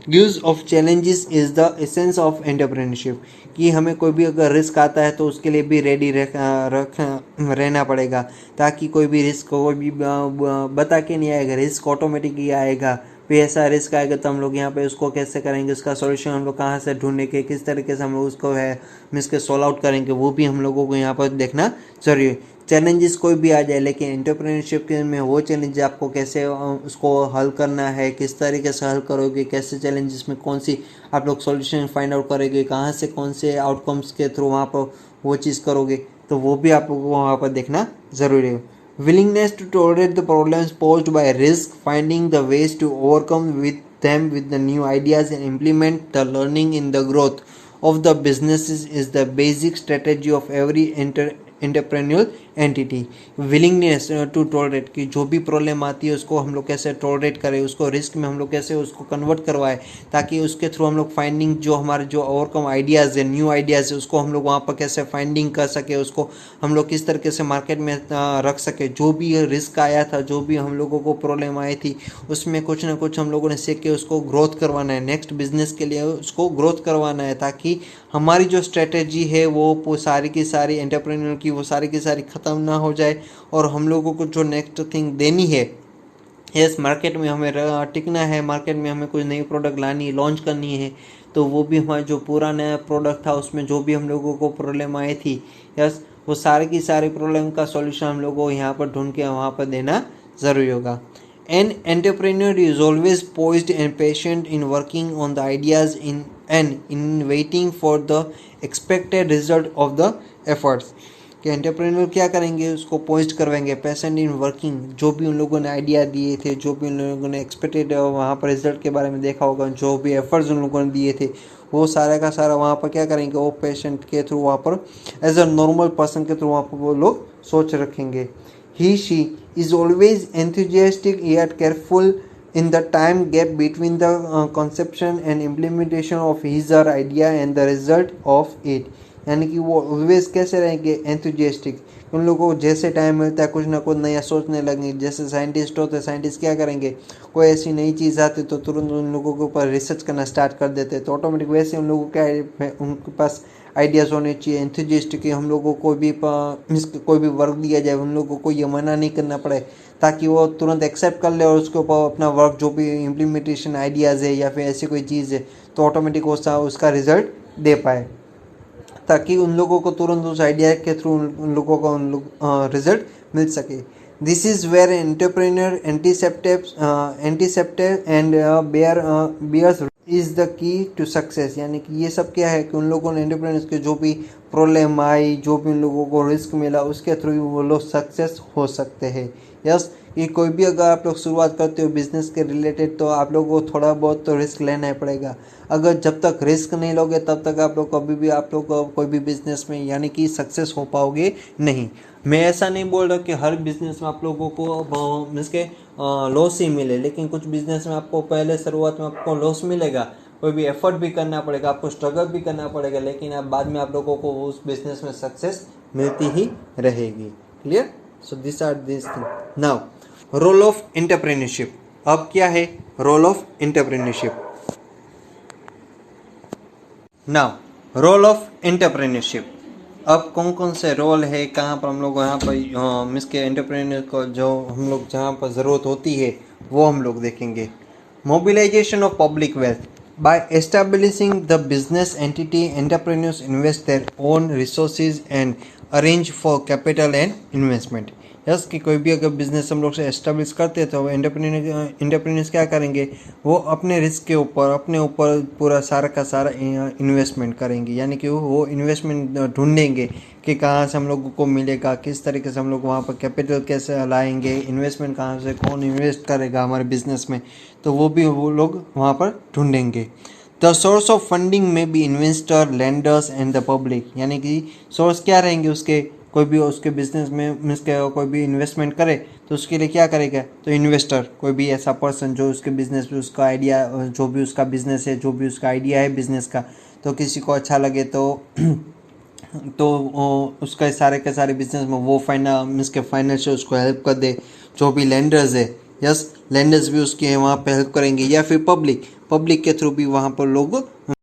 use of challenges is the essence of entrepreneurship। कि हमें कोई भी अगर risk आता है तो उसके लिए भी रेडी रहना पड़ेगा, ताकि कोई भी रिस्क कोई भी बता के नहीं आएगा, रिस्क ऑटोमेटिक ही आएगा। फिर ऐसा रिस्क आएगा तो हम लोग यहाँ पे उसको कैसे करेंगे, उसका सॉल्यूशन हम लोग कहाँ से ढूंढेंगे, किस तरीके से हम लोग उसको है मीन्स के सॉल्व आउट करेंगे, वो भी हम लोगों को यहाँ पर देखना जरूरी है। चैलेंजेस कोई भी आ जाए, लेकिन एंटरप्रेन्योरशिप में वो चैलेंज आपको कैसे उसको हल करना है, किस तरीके से हल करोगे, कैसे चैलेंजेस में कौन सी आप लोग सॉल्यूशन फाइंड आउट करोगे, कहाँ से कौन से आउटकम्स के थ्रू वहाँ पर वो चीज़ करोगे, तो वो भी आपको वहाँ पर देखना ज़रूरी है। Willingness to tolerate the problems posed by risk, finding the ways to overcome with them with the new ideas and implement the learning in the growth of the businesses is the basic strategy of every entrepreneur entity. Willingness to tolerate, कि जो भी problem आती है उसको हम लोग कैसे tolerate करें, उसको रिस्क में हम लोग कैसे उसको कन्वर्ट करवाएं, ताकि उसके थ्रू हम लोग फाइंडिंग जो हमारे जो ओवरकम आइडियाज़ है, न्यू आइडियाज़ है, उसको हम लोग वहाँ पर कैसे फाइंडिंग कर सके, उसको हम लोग किस तरीके से मार्केट में रख सके। जो भी रिस्क आया था, जो भी हम लोगों को प्रॉब्लम आई थी, उसमें कुछ ना कुछ हम लोगों ने सीख के उसको ग्रोथ करवाना है, नेक्स्ट बिजनेस के लिए उसको ग्रोथ करवाना है, ताकि हमारी जो स्ट्रेटेजी है वो सारी की सारी एंटरप्रेन्योर की वो सारी की सारी ख़त्म ना हो जाए, और हम लोगों को जो नेक्स्ट थिंग देनी है, यस मार्केट में हमें टिकना है, मार्केट में हमें कुछ नई प्रोडक्ट लानी है, लॉन्च करनी है, तो वो भी हमारा जो पूरा नया प्रोडक्ट था उसमें जो भी हम लोगों को प्रॉब्लम आई थी, यस वो सारी की सारी प्रॉब्लम का सॉल्यूशन हम लोगों को यहाँ पर ढूंढ के वहाँ पर देना ज़रूरी होगा। An entrepreneur is always poised and patient in working on the ideas in waiting for the expected result of the efforts। कि एंटरप्रेन्योर क्या करेंगे, उसको पोस्ट करवाएंगे, पेशेंट इन वर्किंग, जो भी उन लोगों ने आइडिया दिए थे, जो भी उन लोगों ने एक्सपेक्टेड वहाँ पर रिजल्ट के बारे में देखा होगा, जो भी एफर्ट्स उन लोगों ने दिए थे, वो सारा का सारा वहाँ पर क्या करेंगे, वो पेशेंट के थ्रू वहाँ पर एज अ नॉर्मल पर्सन के थ्रू वहाँ पर वो लोग सोच रखेंगे। She is always enthusiastic yet careful in the time gap between the conception and implementation of his or idea and the result of it। यानी कि वो ऑलवेज कैसे रहेंगे, एंथुजियास्टिक, उन लोगों को जैसे टाइम मिलता है कुछ ना कुछ नया सोचने लगेंगे। जैसे साइंटिस्ट होते हैं, साइंटिस्ट क्या करेंगे, कोई ऐसी नई चीज़ आती तो तुरंत उन लोगों के ऊपर रिसर्च करना स्टार्ट कर देते, तो ऑटोमेटिक वैसे उन लोगों को क्या है, उनके पास आइडियाज़ होने चाहिए, एंथुजियास्टिक, हम लोगों को भी कोई भी वर्क दिया जाए उन लोगों को ये मना नहीं करना पड़े, ताकि वो तुरंत एक्सेप्ट कर ले और उसके ऊपर अपना वर्क जो भी इम्प्लीमेंटेशन आइडियाज़ है या फिर ऐसी कोई चीज़ है तो ऑटोमेटिक उसका रिजल्ट दे पाए, ताकि उन लोगों को तुरंत उस आइडिया के थ्रू उन लोगों का रिजल्ट मिल सके। This is where entrepreneur antiseptic and bears is the key to success. यानी कि ये सब क्या है कि उन लोगों ने एंटरप्रेन्योर्स के जो भी प्रॉब्लम आई, जो भी उन लोगों को रिस्क मिला, उसके थ्रू वो लोग सक्सेस हो सकते हैं। यस, ये कोई भी अगर आप लोग शुरुआत करते हो बिजनेस के रिलेटेड तो आप लोगों को थोड़ा बहुत तो रिस्क लेना ही पड़ेगा। अगर जब तक रिस्क नहीं लोगे तब तक आप लोग कभी भी आप लोग कोई भी बिजनेस में यानी कि सक्सेस हो पाओगे नहीं। मैं ऐसा नहीं बोल रहा कि हर बिजनेस में आप लोगों को मीन्स के लॉस ही मिले, लेकिन कुछ बिजनेस में आपको पहले शुरुआत में आपको लॉस मिलेगा, कोई भी एफर्ट भी करना पड़ेगा, आपको स्ट्रगल भी करना पड़ेगा, लेकिन आप बाद में आप लोगों को उस बिजनेस में सक्सेस मिलती ही रहेगी। Clear. So this are this thing. Now role of entrepreneurship. अब क्या है role of entrepreneurship? Now role of entrepreneurship. अब कौन कौन से रोल है, कहाँ पर हम लोग यहाँ पर मीन्स के एंटरप्रेन्योर को जो हम लोग जहाँ पर ज़रूरत होती है वो हम लोग देखेंगे। Mobilisation of public wealth. By establishing the business entity, entrepreneurs invest their own resources and arrange for capital and investment. Yes कि कोई भी अगर बिजनेस हम लोग से एस्टेब्लिश करते हैं तो एंटरप्रेन्योर्स क्या करेंगे, वो अपने रिस्क के ऊपर अपने ऊपर पूरा सारा का सारा इन्वेस्टमेंट करेंगे। यानी कि वो इन्वेस्टमेंट ढूंढेंगे कि कहाँ से हम लोगों को मिलेगा, किस तरीके से हम लोग वहाँ पर कैपिटल कैसे लाएंगे, इन्वेस्टमेंट कहाँ से, कौन इन्वेस्ट करेगा हमारे बिजनेस में, तो वो भी वो लोग वहाँ पर ढूंढेंगे। The source of funding may be investor, lenders and the public. यानी कि सोर्स क्या रहेंगे उसके, कोई भी उसके बिजनेस में मीन्स कोई भी इन्वेस्टमेंट करे तो उसके लिए क्या करेगा, तो इन्वेस्टर कोई भी ऐसा पर्सन जो उसके बिजनेस में उसका आइडिया, जो भी उसका बिजनेस है, जो भी उसका आइडिया है बिजनेस का, तो किसी को अच्छा लगे तो उसका सारे के सारे बिजनेस में वो मीन्स के फाइनेंशियल उसको हेल्प कर दे। जो भी लेंडर्स है, यस लेंडर्स भी उसके वहाँ पे हेल्प करेंगे, या फिर पब्लिक के थ्रू भी वहाँ पर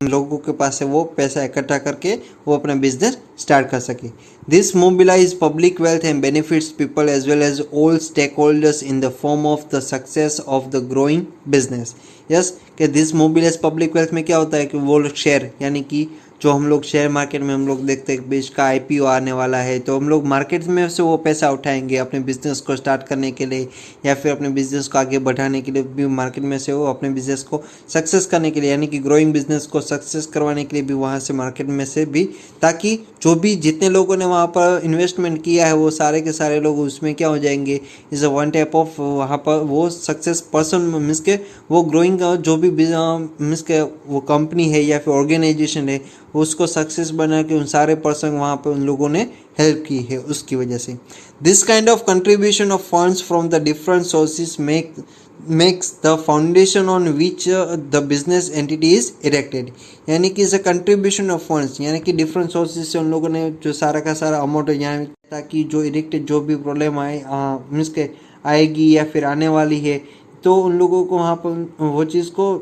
लोगों के पास से वो पैसा इकट्ठा करके वो अपना बिजनेस स्टार्ट कर सके। This mobilise public wealth and benefits people as well as all stakeholders in the form of the success of the growing business. Yes कि दिस मोबिलाइज पब्लिक वेल्थ में क्या होता है कि वो लोग शेयर, यानी कि जो हम लोग शेयर मार्केट में हम लोग देखते हैं कि इसका आईपीओ आने वाला है, तो हम लोग मार्केट में से वो पैसा उठाएंगे अपने बिजनेस को स्टार्ट करने के लिए, या फिर अपने बिजनेस को आगे बढ़ाने के लिए भी मार्केट में से वो अपने बिजनेस को सक्सेस करने के लिए, यानी कि ग्रोइंग बिजनेस को सक्सेस करवाने के लिए भी वहाँ से मार्केट में से भी, ताकि जो भी जितने लोगों ने वहाँ पर इन्वेस्टमेंट किया है वो सारे के सारे लोग उसमें क्या हो जाएंगे, is a one type of वहाँ पर वो सक्सेस पर्सन मीन्स के वो ग्रोइंग जो भी मीन्स के वो कंपनी है या फिर ऑर्गेनाइजेशन है उसको सक्सेस बना के उन सारे पर्सन वहाँ पे उन लोगों ने हेल्प की है उसकी वजह से। This kind of contribution of funds from the different sources makes the foundation on which the business entity is erected. यानी कि is a contribution of funds, यानी कि डिफरेंट सोर्सेज से उन लोगों ने जो सारा का सारा अमाउंट है, ताकि जो इरेक्टेड जो भी प्रॉब्लम आए मीन्स के आएगी या फिर आने वाली है, तो उन लोगों को वहाँ पर वो चीज़ को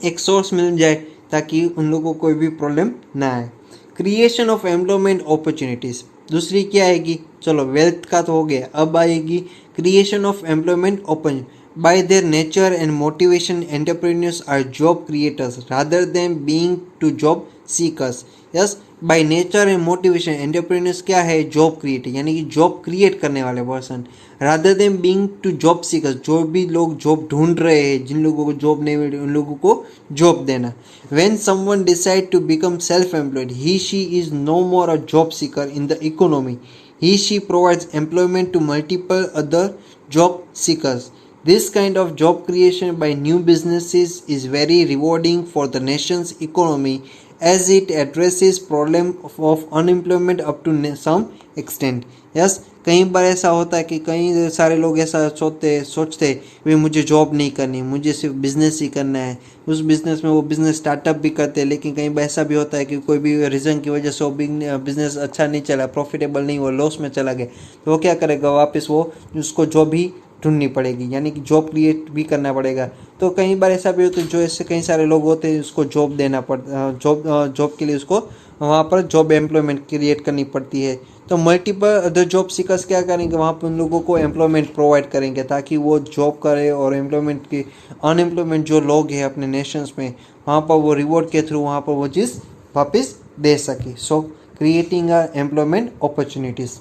एक सोर्स मिल जाए ताकि उन लोगों को कोई भी प्रॉब्लम ना आए। Creation of employment opportunities. दूसरी क्या आएगी, चलो वेल्थ का तो हो गया, अब आएगी creation of employment opportunity. By their nature and motivation entrepreneurs are job creators rather than being to job seekers. Yes by nature and motivation entrepreneurs क्या है, जॉब क्रिएटर, यानी कि जॉब क्रिएट करने वाले person, rather than being to job seekers, जो भी लोग job ढूंढ रहे हैं, जिन लोगों को जॉब नहीं मिल रही उन लोगों को जॉब देना। When someone decide to become self employed he she is no more a job seeker in the economy, he she provides employment to multiple other job seekers. This kind of job creation by new businesses is very rewarding for the nation's economy as it addresses problem of unemployment up to some extent. Yes, कई बार ऐसा होता है कि कई सारे लोग ऐसा सोचते वे मुझे जॉब नहीं करनी, मुझे सिर्फ बिजनेस ही करना है। उस बिजनेस में वो बिजनेस स्टार्टअप भी करते हैं, लेकिन कई बार ऐसा भी होता है कि कोई भी रीज़न की वजह से वो बिजनेस अच्छा नहीं चला, प्रॉफिटेबल नहीं, वो लॉस में चला गया, तो वो क्या करेगा, वापस वो उसको जॉब ही ढूंढनी पड़ेगी, यानी कि जॉब क्रिएट भी करना पड़ेगा। तो कई बार ऐसा भी होता है जो ऐसे कई सारे लोग होते हैं उसको जॉब देना पड़ता, जॉब के लिए उसको वहाँ पर जॉब एम्प्लॉयमेंट क्रिएट करनी पड़ती है। तो मल्टीपल अदर जॉब सीकर्स क्या करेंगे, वहाँ पर उन लोगों को एम्प्लॉयमेंट प्रोवाइड करेंगे ताकि वो जॉब करे और एम्प्लॉयमेंट की अनएम्प्लॉयमेंट जो लोग हैं अपने नेशंस में वहाँ पर वो रिवॉर्ड के थ्रू वहाँ पर वो चीज़ वापस दे सके। सो creating employment opportunities.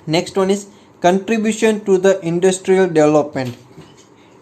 Next one is contribution to the industrial development.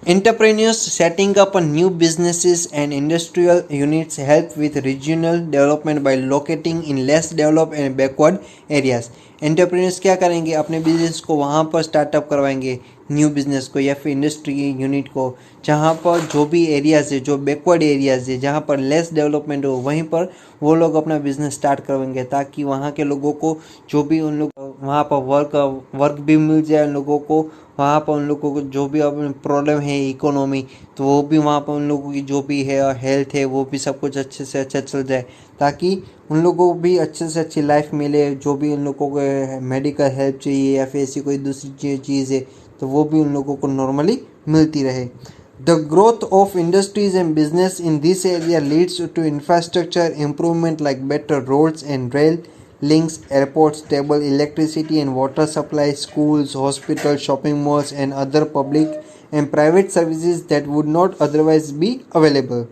Entrepreneurs setting up a new businesses and industrial units help with regional development by locating in less developed and backward areas. Entrepreneurs क्या करेंगे, अपने business को वहाँ पर startup करवाएंगे, new business को या फिर इंडस्ट्री यूनिट को, जहाँ पर जो भी एरियाज है, जो बैकवर्ड एरियाज है, जहाँ पर लेस डेवलपमेंट हो, वहीं पर वो लोग अपना बिजनेस स्टार्ट करवाएंगे ताकि वहाँ के लोगों को जो भी उन लोग वहाँ पर वर्क भी मिल जाए उन लोगों को, वहाँ पर उन लोगों को जो भी अब प्रॉब्लम है इकोनॉमी, तो वो भी वहाँ पर उन लोगों की जो भी है हेल्थ है वो भी सब कुछ अच्छे से अच्छा चल जाए, ताकि उन लोगों को भी अच्छे से अच्छी लाइफ मिले। जो भी उन लोगों को मेडिकल हेल्प चाहिए या फिर ऐसी कोई दूसरी चीज़ है तो वो भी उन लोगों को नॉर्मली मिलती रहे। The growth of industries and business in this area leads to infrastructure improvement like better roads and rail links, airports, stable electricity and water supply, schools, hospitals, shopping malls, and other public and private services that would not otherwise be available.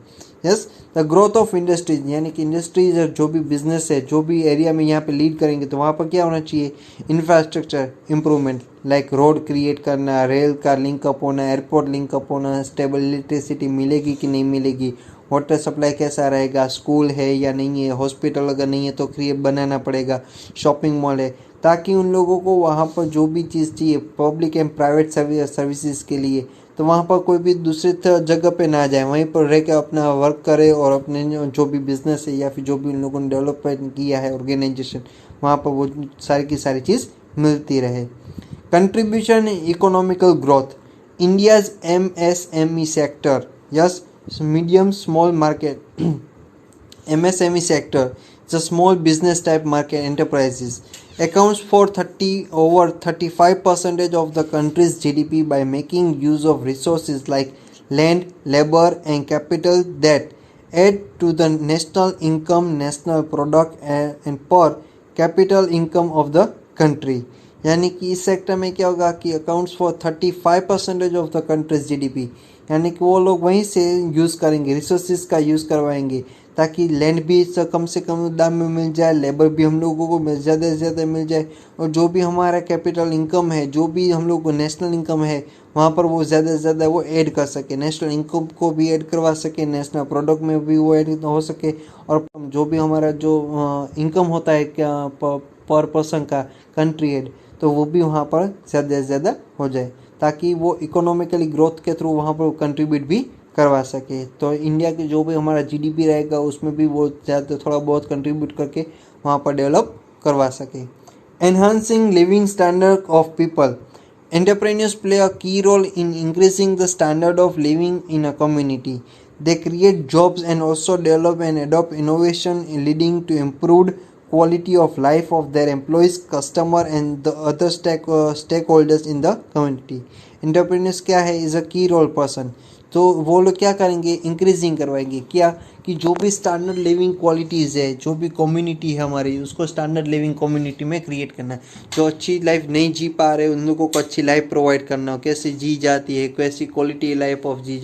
Yes, the growth of industries, यानी कि industries जो भी business है जो भी area में यहाँ पे लीड करेंगे तो वहाँ पर क्या होना चाहिए, infrastructure improvement like road create करना, रेल का लिंकअप होना, एयरपोर्ट लिंकअप होना, स्टेबल इलेक्ट्रिसिटी मिलेगी कि नहीं मिलेगी, वाटर सप्लाई कैसा रहेगा, स्कूल है या नहीं है, हॉस्पिटल अगर नहीं है तो क्रिएट बनाना पड़ेगा, शॉपिंग मॉल है, ताकि उन लोगों को वहाँ पर जो भी चीज़ चाहिए पब्लिक एंड प्राइवेट सर्विसेज के लिए, तो वहाँ पर कोई भी दूसरी जगह पे ना जाए, वहीं पर रह के अपना वर्क करे और अपने जो भी बिजनेस है या फिर जो भी उन लोगों ने डेवलपमेंट किया है ऑर्गेनाइजेशन, वहाँ पर वो सारी की सारी चीज़ मिलती रहे। Contribution economical growth, India's MSME sector, yes, medium small market MSME sector, the small business type market enterprises, accounts for over 35% of the country's GDP by making use of resources like land, labor, and capital that add to the national income, national product, and per capital income of the country. यानी कि इस sector में क्या होगा कि accounts for 35% of the countries GDP, यानी कि वो लोग वहीं से यूज़ करेंगे, रिसोर्सेज का यूज़ करवाएंगे, ताकि लैंड भी कम से कम दाम में मिल जाए, लेबर भी हम लोगों को ज़्यादा से ज़्यादा मिल जाए, और जो भी हमारा कैपिटल इनकम है, जो भी हम लोग को नेशनल इनकम है, वहाँ पर वो ज़्यादा से ज़्यादा वो ऐड कर सके, नेशनल इनकम को भी ऐड करवा सके, नेशनल प्रोडक्ट में भी वो ऐड हो सके, और जो भी हमारा जो इनकम होता है क्या पर पर्सन का कंट्री एड, तो वो भी वहाँ पर ज़्यादा से ज़्यादा हो जाए, ताकि वो इकोनॉमिकली ग्रोथ के थ्रू वहाँ पर कंट्रीब्यूट भी करवा सके। तो इंडिया के जो भी हमारा GDP रहेगा उसमें भी वो ज़्यादा थोड़ा बहुत कंट्रीब्यूट करके वहाँ पर डेवलप करवा सके। Enhancing living standard of people, entrepreneurs play a key role in increasing the standard of living in a community. They create jobs and also develop and adopt innovation leading to improved quality of life of their employees, customer and the other stakeholders in the community. Entrepreneurs क्या है, is a key role person, तो वो लोग क्या करेंगे, increasing करवाएंगे क्या, कि जो भी स्टैंडर्ड लिविंग क्वालिटीज़ है, जो भी कम्युनिटी है हमारी, उसको स्टैंडर्ड लिविंग कम्युनिटी में क्रिएट करना है। जो अच्छी लाइफ नहीं जी पा रहे उन लोगों को अच्छी लाइफ प्रोवाइड करना हो, कैसे जी जाती है, कैसी क्वालिटी लाइफ ऑफ जी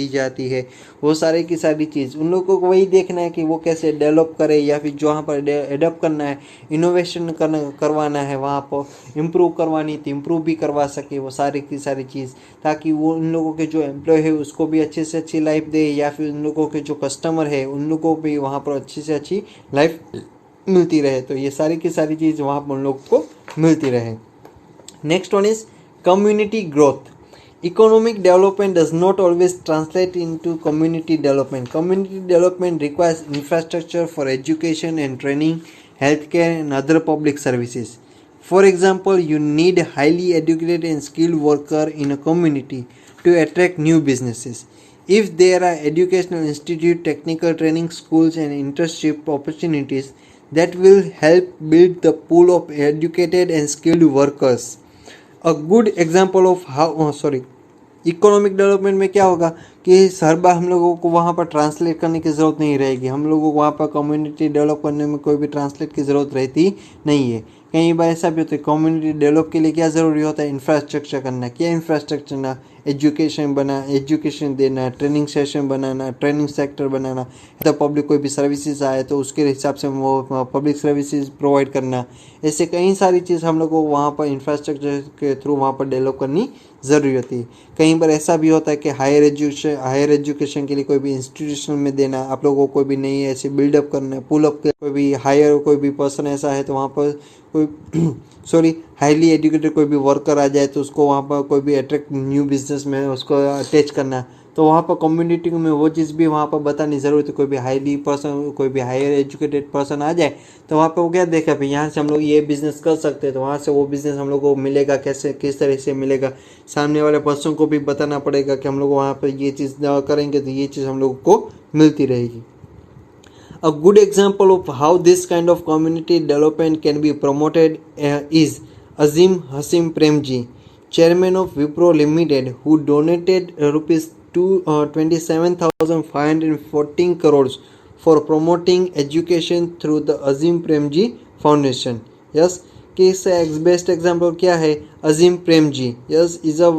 जाती है, वो सारे की सारी चीज़ उन लोगों को वही देखना है कि वो कैसे डेवलप करे, या फिर जहाँ पर एडप्ट करना है, इनोवेशन करवाना है, वहाँ पर इम्प्रूव करवानी तो इम्प्रूव भी करवा सके वो सारी की सारी चीज़, ताकि वो उन लोगों के जो एम्प्लॉय है उसको भी अच्छे से अच्छी लाइफ दे, या फिर उन लोगों के जो कस्टमर है उन लोगों को भी वहाँ पर अच्छी से अच्छी लाइफ मिलती रहे। तो ये सारी की सारी चीज़ वहाँ पर उन लोगों को मिलती रहे। Next one is community growth. Economic development does not always translate into community development. Community development requires infrastructure for education and training, healthcare, and other public services. For example, you need highly educated and skilled worker in a community to attract new businesses. If there are educational institute, technical training schools, and internship opportunities, that will help build the pool of educated and skilled workers. A good example of how economic development में क्या होगा कि हर बार हम लोगों को वहाँ पर translate करने की ज़रूरत नहीं रहेगी, हम लोगों को वहाँ पर कम्युनिटी डेवलप करने में कोई भी ट्रांसलेट की ज़रूरत रहती नहीं है। कई बार ऐसा भी होता है, कम्युनिटी डेवलप के लिए क्या ज़रूरी होता है, इंफ्रास्ट्रक्चर करना। क्या इंफ्रास्ट्रक्चर ना, एजुकेशन देना, ट्रेनिंग सेशन बनाना, ट्रेनिंग सेक्टर बनाना, तो पब्लिक कोई भी सर्विसेज आए तो उसके हिसाब से वो पब्लिक सर्विसेज प्रोवाइड करना, ऐसे कई सारी चीज़ हम लोग को वहाँ पर इंफ्रास्ट्रक्चर के थ्रू वहाँ पर डेवलप करनी ज़रूरी होती है। कई बार ऐसा भी होता है कि हायर एजुकेशन के लिए कोई भी इंस्टीट्यूशन में देना, आप लोगों को कोई भी नहीं ऐसे बिल्डअप करना, पुलअप के कोई भी हायर कोई भी पर्सन ऐसा है तो वहाँ पर कोई हाईली एजुकेटेड कोई भी वर्कर आ जाए तो उसको वहाँ पर कोई भी अट्रैक्ट न्यू बिजनेस में उसको अटैच करना, तो वहाँ पर कम्युनिटी में वो चीज़ भी वहाँ पर बतानी ज़रूरत है। कोई भी कोई भी हायर एजुकेटेड पर्सन आ जाए तो वहाँ पर वो क्या देखा भाई यहाँ से हम लोग ये बिज़नेस कर सकते हैं, तो वहाँ से वो बिज़नेस हम लोग को मिलेगा कैसे, किस तरह से मिलेगा, सामने वाले पर्सन को भी बताना पड़ेगा कि हम लोग वहाँ पर ये चीज़ करेंगे तो ये चीज़ हम लोग को मिलती रहेगी। A good example of how this kind of community development can be promoted is Azim Hasim Premji, chairman of Wipro Limited, who donated rupees 27,514 crores for promoting education through the Azim Premji Foundation. Yes, कि इससे best example क्या है, Azim Premji, yes is a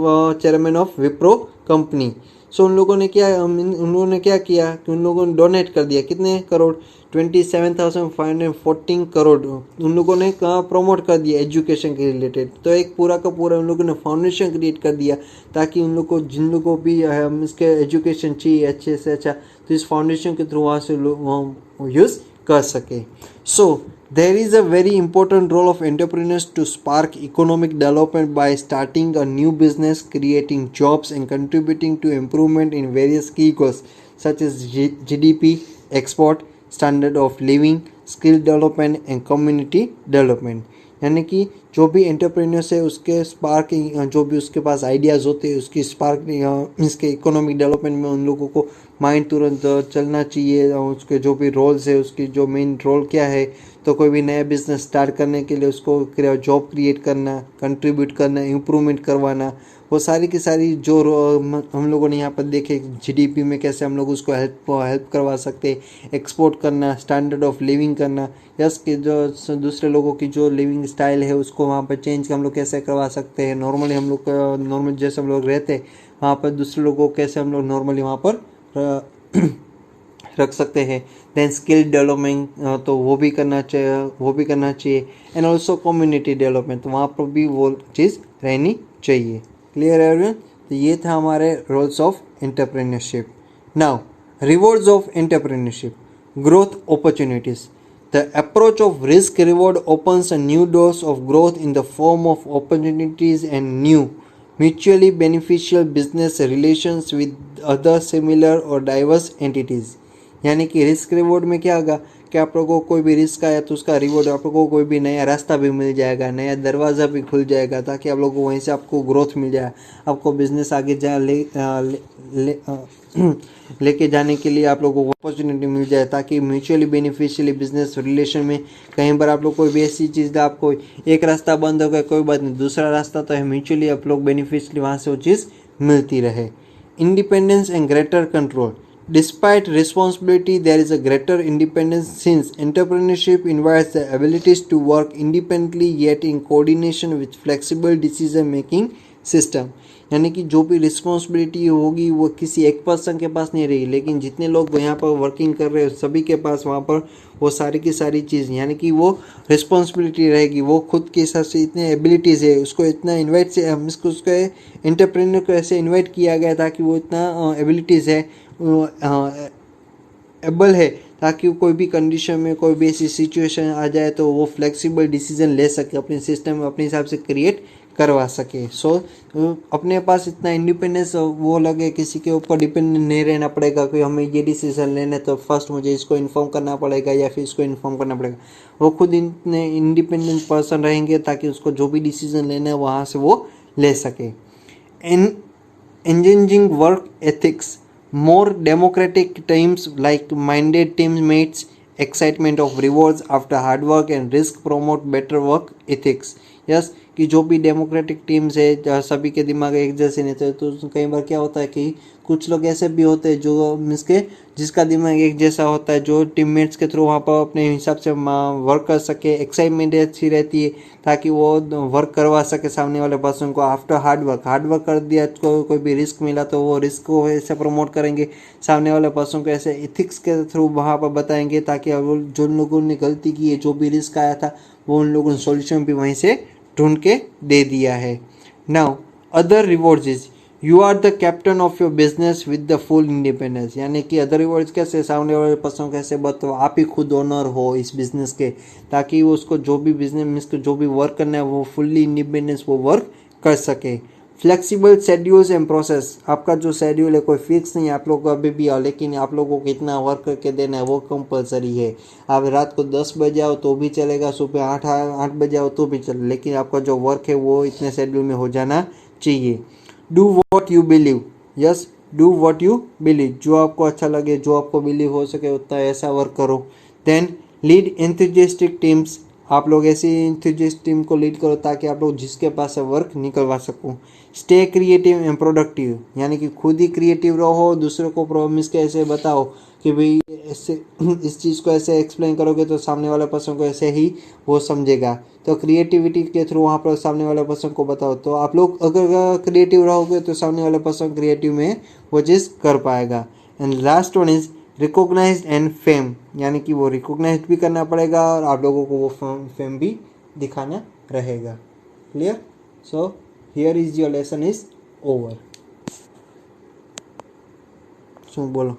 chairman of Wipro company. So उन लोगों ने क्या किया कि उन लोगों ने डोनेट कर दिया कितने करोड़, 27,514 करोड़ उन लोगों ने कहाँ प्रमोट कर दिया एजुकेशन के रिलेटेड। तो एक पूरा का पूरा उन लोगों ने फाउंडेशन क्रिएट कर दिया ताकि उन लोग को जिन लोगों को भी इसके एजुकेशन चाहिए अच्छे से अच्छा, तो इस फाउंडेशन के थ्रू वहाँ से लोग यूज़ कर सके। सो there is a very important role of entrepreneurs to spark economic development by starting a new business, creating jobs and contributing to improvement in various key goals such as GDP, export, standard of living, skill development and community development। यानी कि जो भी entrepreneurs है उसके spark, जो भी उसके पास ideas होते हैं उसकी स्पार्क इसके इकोनॉमिक डेवलपमेंट में उन लोगों को माइंड तुरंत चलना चाहिए। उसके जो भी रोल्स है उसकी जो मेन रोल क्या है, तो कोई भी नया बिजनेस स्टार्ट करने के लिए उसको जॉब क्रिएट करना, कंट्रीब्यूट करना, इम्प्रूवमेंट करवाना, वो सारी की सारी जो हम लोगों ने यहाँ पर देखे जीडीपी में कैसे हम लोग उसको हेल्प करवा सकते, एक्सपोर्ट करना, स्टैंडर्ड ऑफ लिविंग करना, यस कि जो दूसरे लोगों की जो लिविंग स्टाइल है उसको वहाँ पर चेंज हम लोग कैसे करवा सकते हैं, नॉर्मली हम लोग नॉर्मल जैसे हम लोग रहते वहाँ पर दूसरे लोगों को कैसे हम लोग नॉर्मली वहाँ पर रख सकते हैं। देन स्किल डेवलपमेंट तो वो भी करना चाहिए एंड ऑल्सो कम्युनिटी डेवलपमेंट, तो वहाँ पर भी वो चीज़ रहनी चाहिए। क्लियर है एवरीवन? तो ये था हमारे roles of entrepreneurship. Now rewards of entrepreneurship, growth opportunities. The approach of risk reward opens a new doors of growth in the form of opportunities and new mutually beneficial business relations with other similar or diverse entities। यानी कि risk reward में क्या होगा कि आप लोगों को कोई भी रिस्क आया तो उसका रिवॉर्ड आप लोगों को कोई भी नया रास्ता भी मिल जाएगा, नया दरवाज़ा भी खुल जाएगा ताकि आप लोगों को वहीं से आपको ग्रोथ मिल जाए, आपको बिजनेस आगे लेके जाने के लिए आप लोगों को अपॉर्चुनिटी मिल जाए ताकि म्यूचुअली बेनिफिशियली बिजनेस रिलेशन में कहीं पर आप लोग कोई भी ऐसी चीज़ आपको एक रास्ता बंद हो गया कोई बात नहीं, दूसरा रास्ता तो है, म्यूचुअली आप लोग बेनिफिशियली वहाँ से वो चीज़ मिलती रहे। Independence and greater control, despite responsibility there is a greater independence since entrepreneurship invites the abilities to work independently yet in coordination with flexible decision making system। यानी कि जो भी रिस्पॉन्सिबिलिटी होगी वो किसी एक पर्सन के पास नहीं रहेगी, लेकिन जितने लोग यहाँ पर वर्किंग कर रहे हैं सभी के पास वहाँ पर वो सारी की सारी चीज़ यानी कि वो रिस्पॉन्सिबिलिटी रहेगी। वो खुद के हिसाब से इतने एबिलिटीज़ है, उसको इतना इन्वाइट से हम इसको उसके एंटरप्रेन्योर को ऐसे इन्वाइट किया गया ताकि वो इतना एबिलिटीज़ है एबल है ताकि कोई भी कंडीशन में कोई भी ऐसी सिचुएशन आ जाए तो वो फ्लेक्सिबल डिसीजन ले सके, अपने सिस्टम अपने हिसाब से क्रिएट करवा सके। सो अपने पास इतना इंडिपेंडेंस वो लगे, किसी के ऊपर डिपेंडेंट नहीं रहना पड़ेगा कि हमें ये डिसीजन लेना है तो फर्स्ट मुझे इसको इन्फॉर्म करना पड़ेगा या फिर इसको इन्फॉर्म करना पड़ेगा। वो खुद इतने इंडिपेंडेंट पर्सन रहेंगे ताकि उसको जो भी डिसीजन लेना है वहाँ से वो ले सके। Engaging work ethics, more democratic teams like minded teammates, excitement of rewards after hard work and risk promote better work ethics। Yes कि जो भी डेमोक्रेटिक टीम्स है सभी के दिमाग एक जैसे नहीं थे, तो कई बार क्या होता है कि कुछ लोग ऐसे भी होते हैं जो मीन्स के जिसका दिमाग एक जैसा होता है, जो टीममेट्स के थ्रू वहाँ पर अपने हिसाब से वर्क कर सके, एक्साइटमेंट अच्छी रहती है ताकि वो वर्क करवा सके सामने वाले पर्सन को। आफ्टर हार्ड वर्क कर दिया तो कोई भी रिस्क मिला तो वो रिस्क को ऐसे प्रमोट करेंगे, सामने वाले पर्सन को ऐसे इथिक्स के थ्रू वहाँ पर बताएंगे ताकि जो लोगों ने गलती की है, जो भी रिस्क आया था वो उन लोगों ने सॉल्यूशन भी वहीं से ढूंढ के दे दिया है। Now other rewards is you are the captain of your business with the full independence. यानी कि अदर रिवॉर्ड्स कैसे, सामने वाले पर्सन कैसे बताओ आप ही खुद ओनर हो इस बिजनेस के, ताकि वो उसको जो भी बिजनेस मीन्स जो भी वर्क करना है वो फुल्ली इंडिपेंडेंस वो वर्क कर सके। फ्लेक्सिबल शेड्यूल्स एंड प्रोसेस, आपका जो शेड्यूल है कोई फिक्स नहीं है, आप लोग को अभी भी आओ, लेकिन आप लोगों को कितना वर्क करके देना है वो कंपलसरी है। आप रात को 10 बजे आओ तो भी चलेगा, सुबह 8 बजे आओ तो भी चले, लेकिन आपका जो वर्क है वो इतने शेड्यूल में हो जाना चाहिए। Do what you believe, yes, do what you believe, जो आपको अच्छा लगे, जो आपको बिलीव हो सके उतना ऐसा वर्क करो। देन लीड एंथुजियास्टिक टीम्स, आप लोग ऐसी एंथुजियास्ट टीम को लीड करो ताकि आप लोग जिसके पास है वर्क निकलवा सको। स्टे क्रिएटिव एंड प्रोडक्टिव, यानी कि खुद ही क्रिएटिव रहो, दूसरों को प्रॉमिस के ऐसे बताओ कि भाई ऐसे इस चीज़ को ऐसे एक्सप्लेन करोगे तो सामने वाला पर्सन को ऐसे ही वो समझेगा। तो क्रिएटिविटी के थ्रू वहाँ पर सामने वाले पर्सन को बताओ, तो आप लोग अगर क्रिएटिव रहोगे तो सामने वाला पर्सन क्रिएटिव में वो चीज़ कर पाएगा। And last one is recognise and fame, यानी कि वो रिकॉग्नाइज भी करना पड़ेगा और आप लोगों को वो फेम भी दिखाना रहेगा। Clear? So here is your lesson is over. શું બોલો?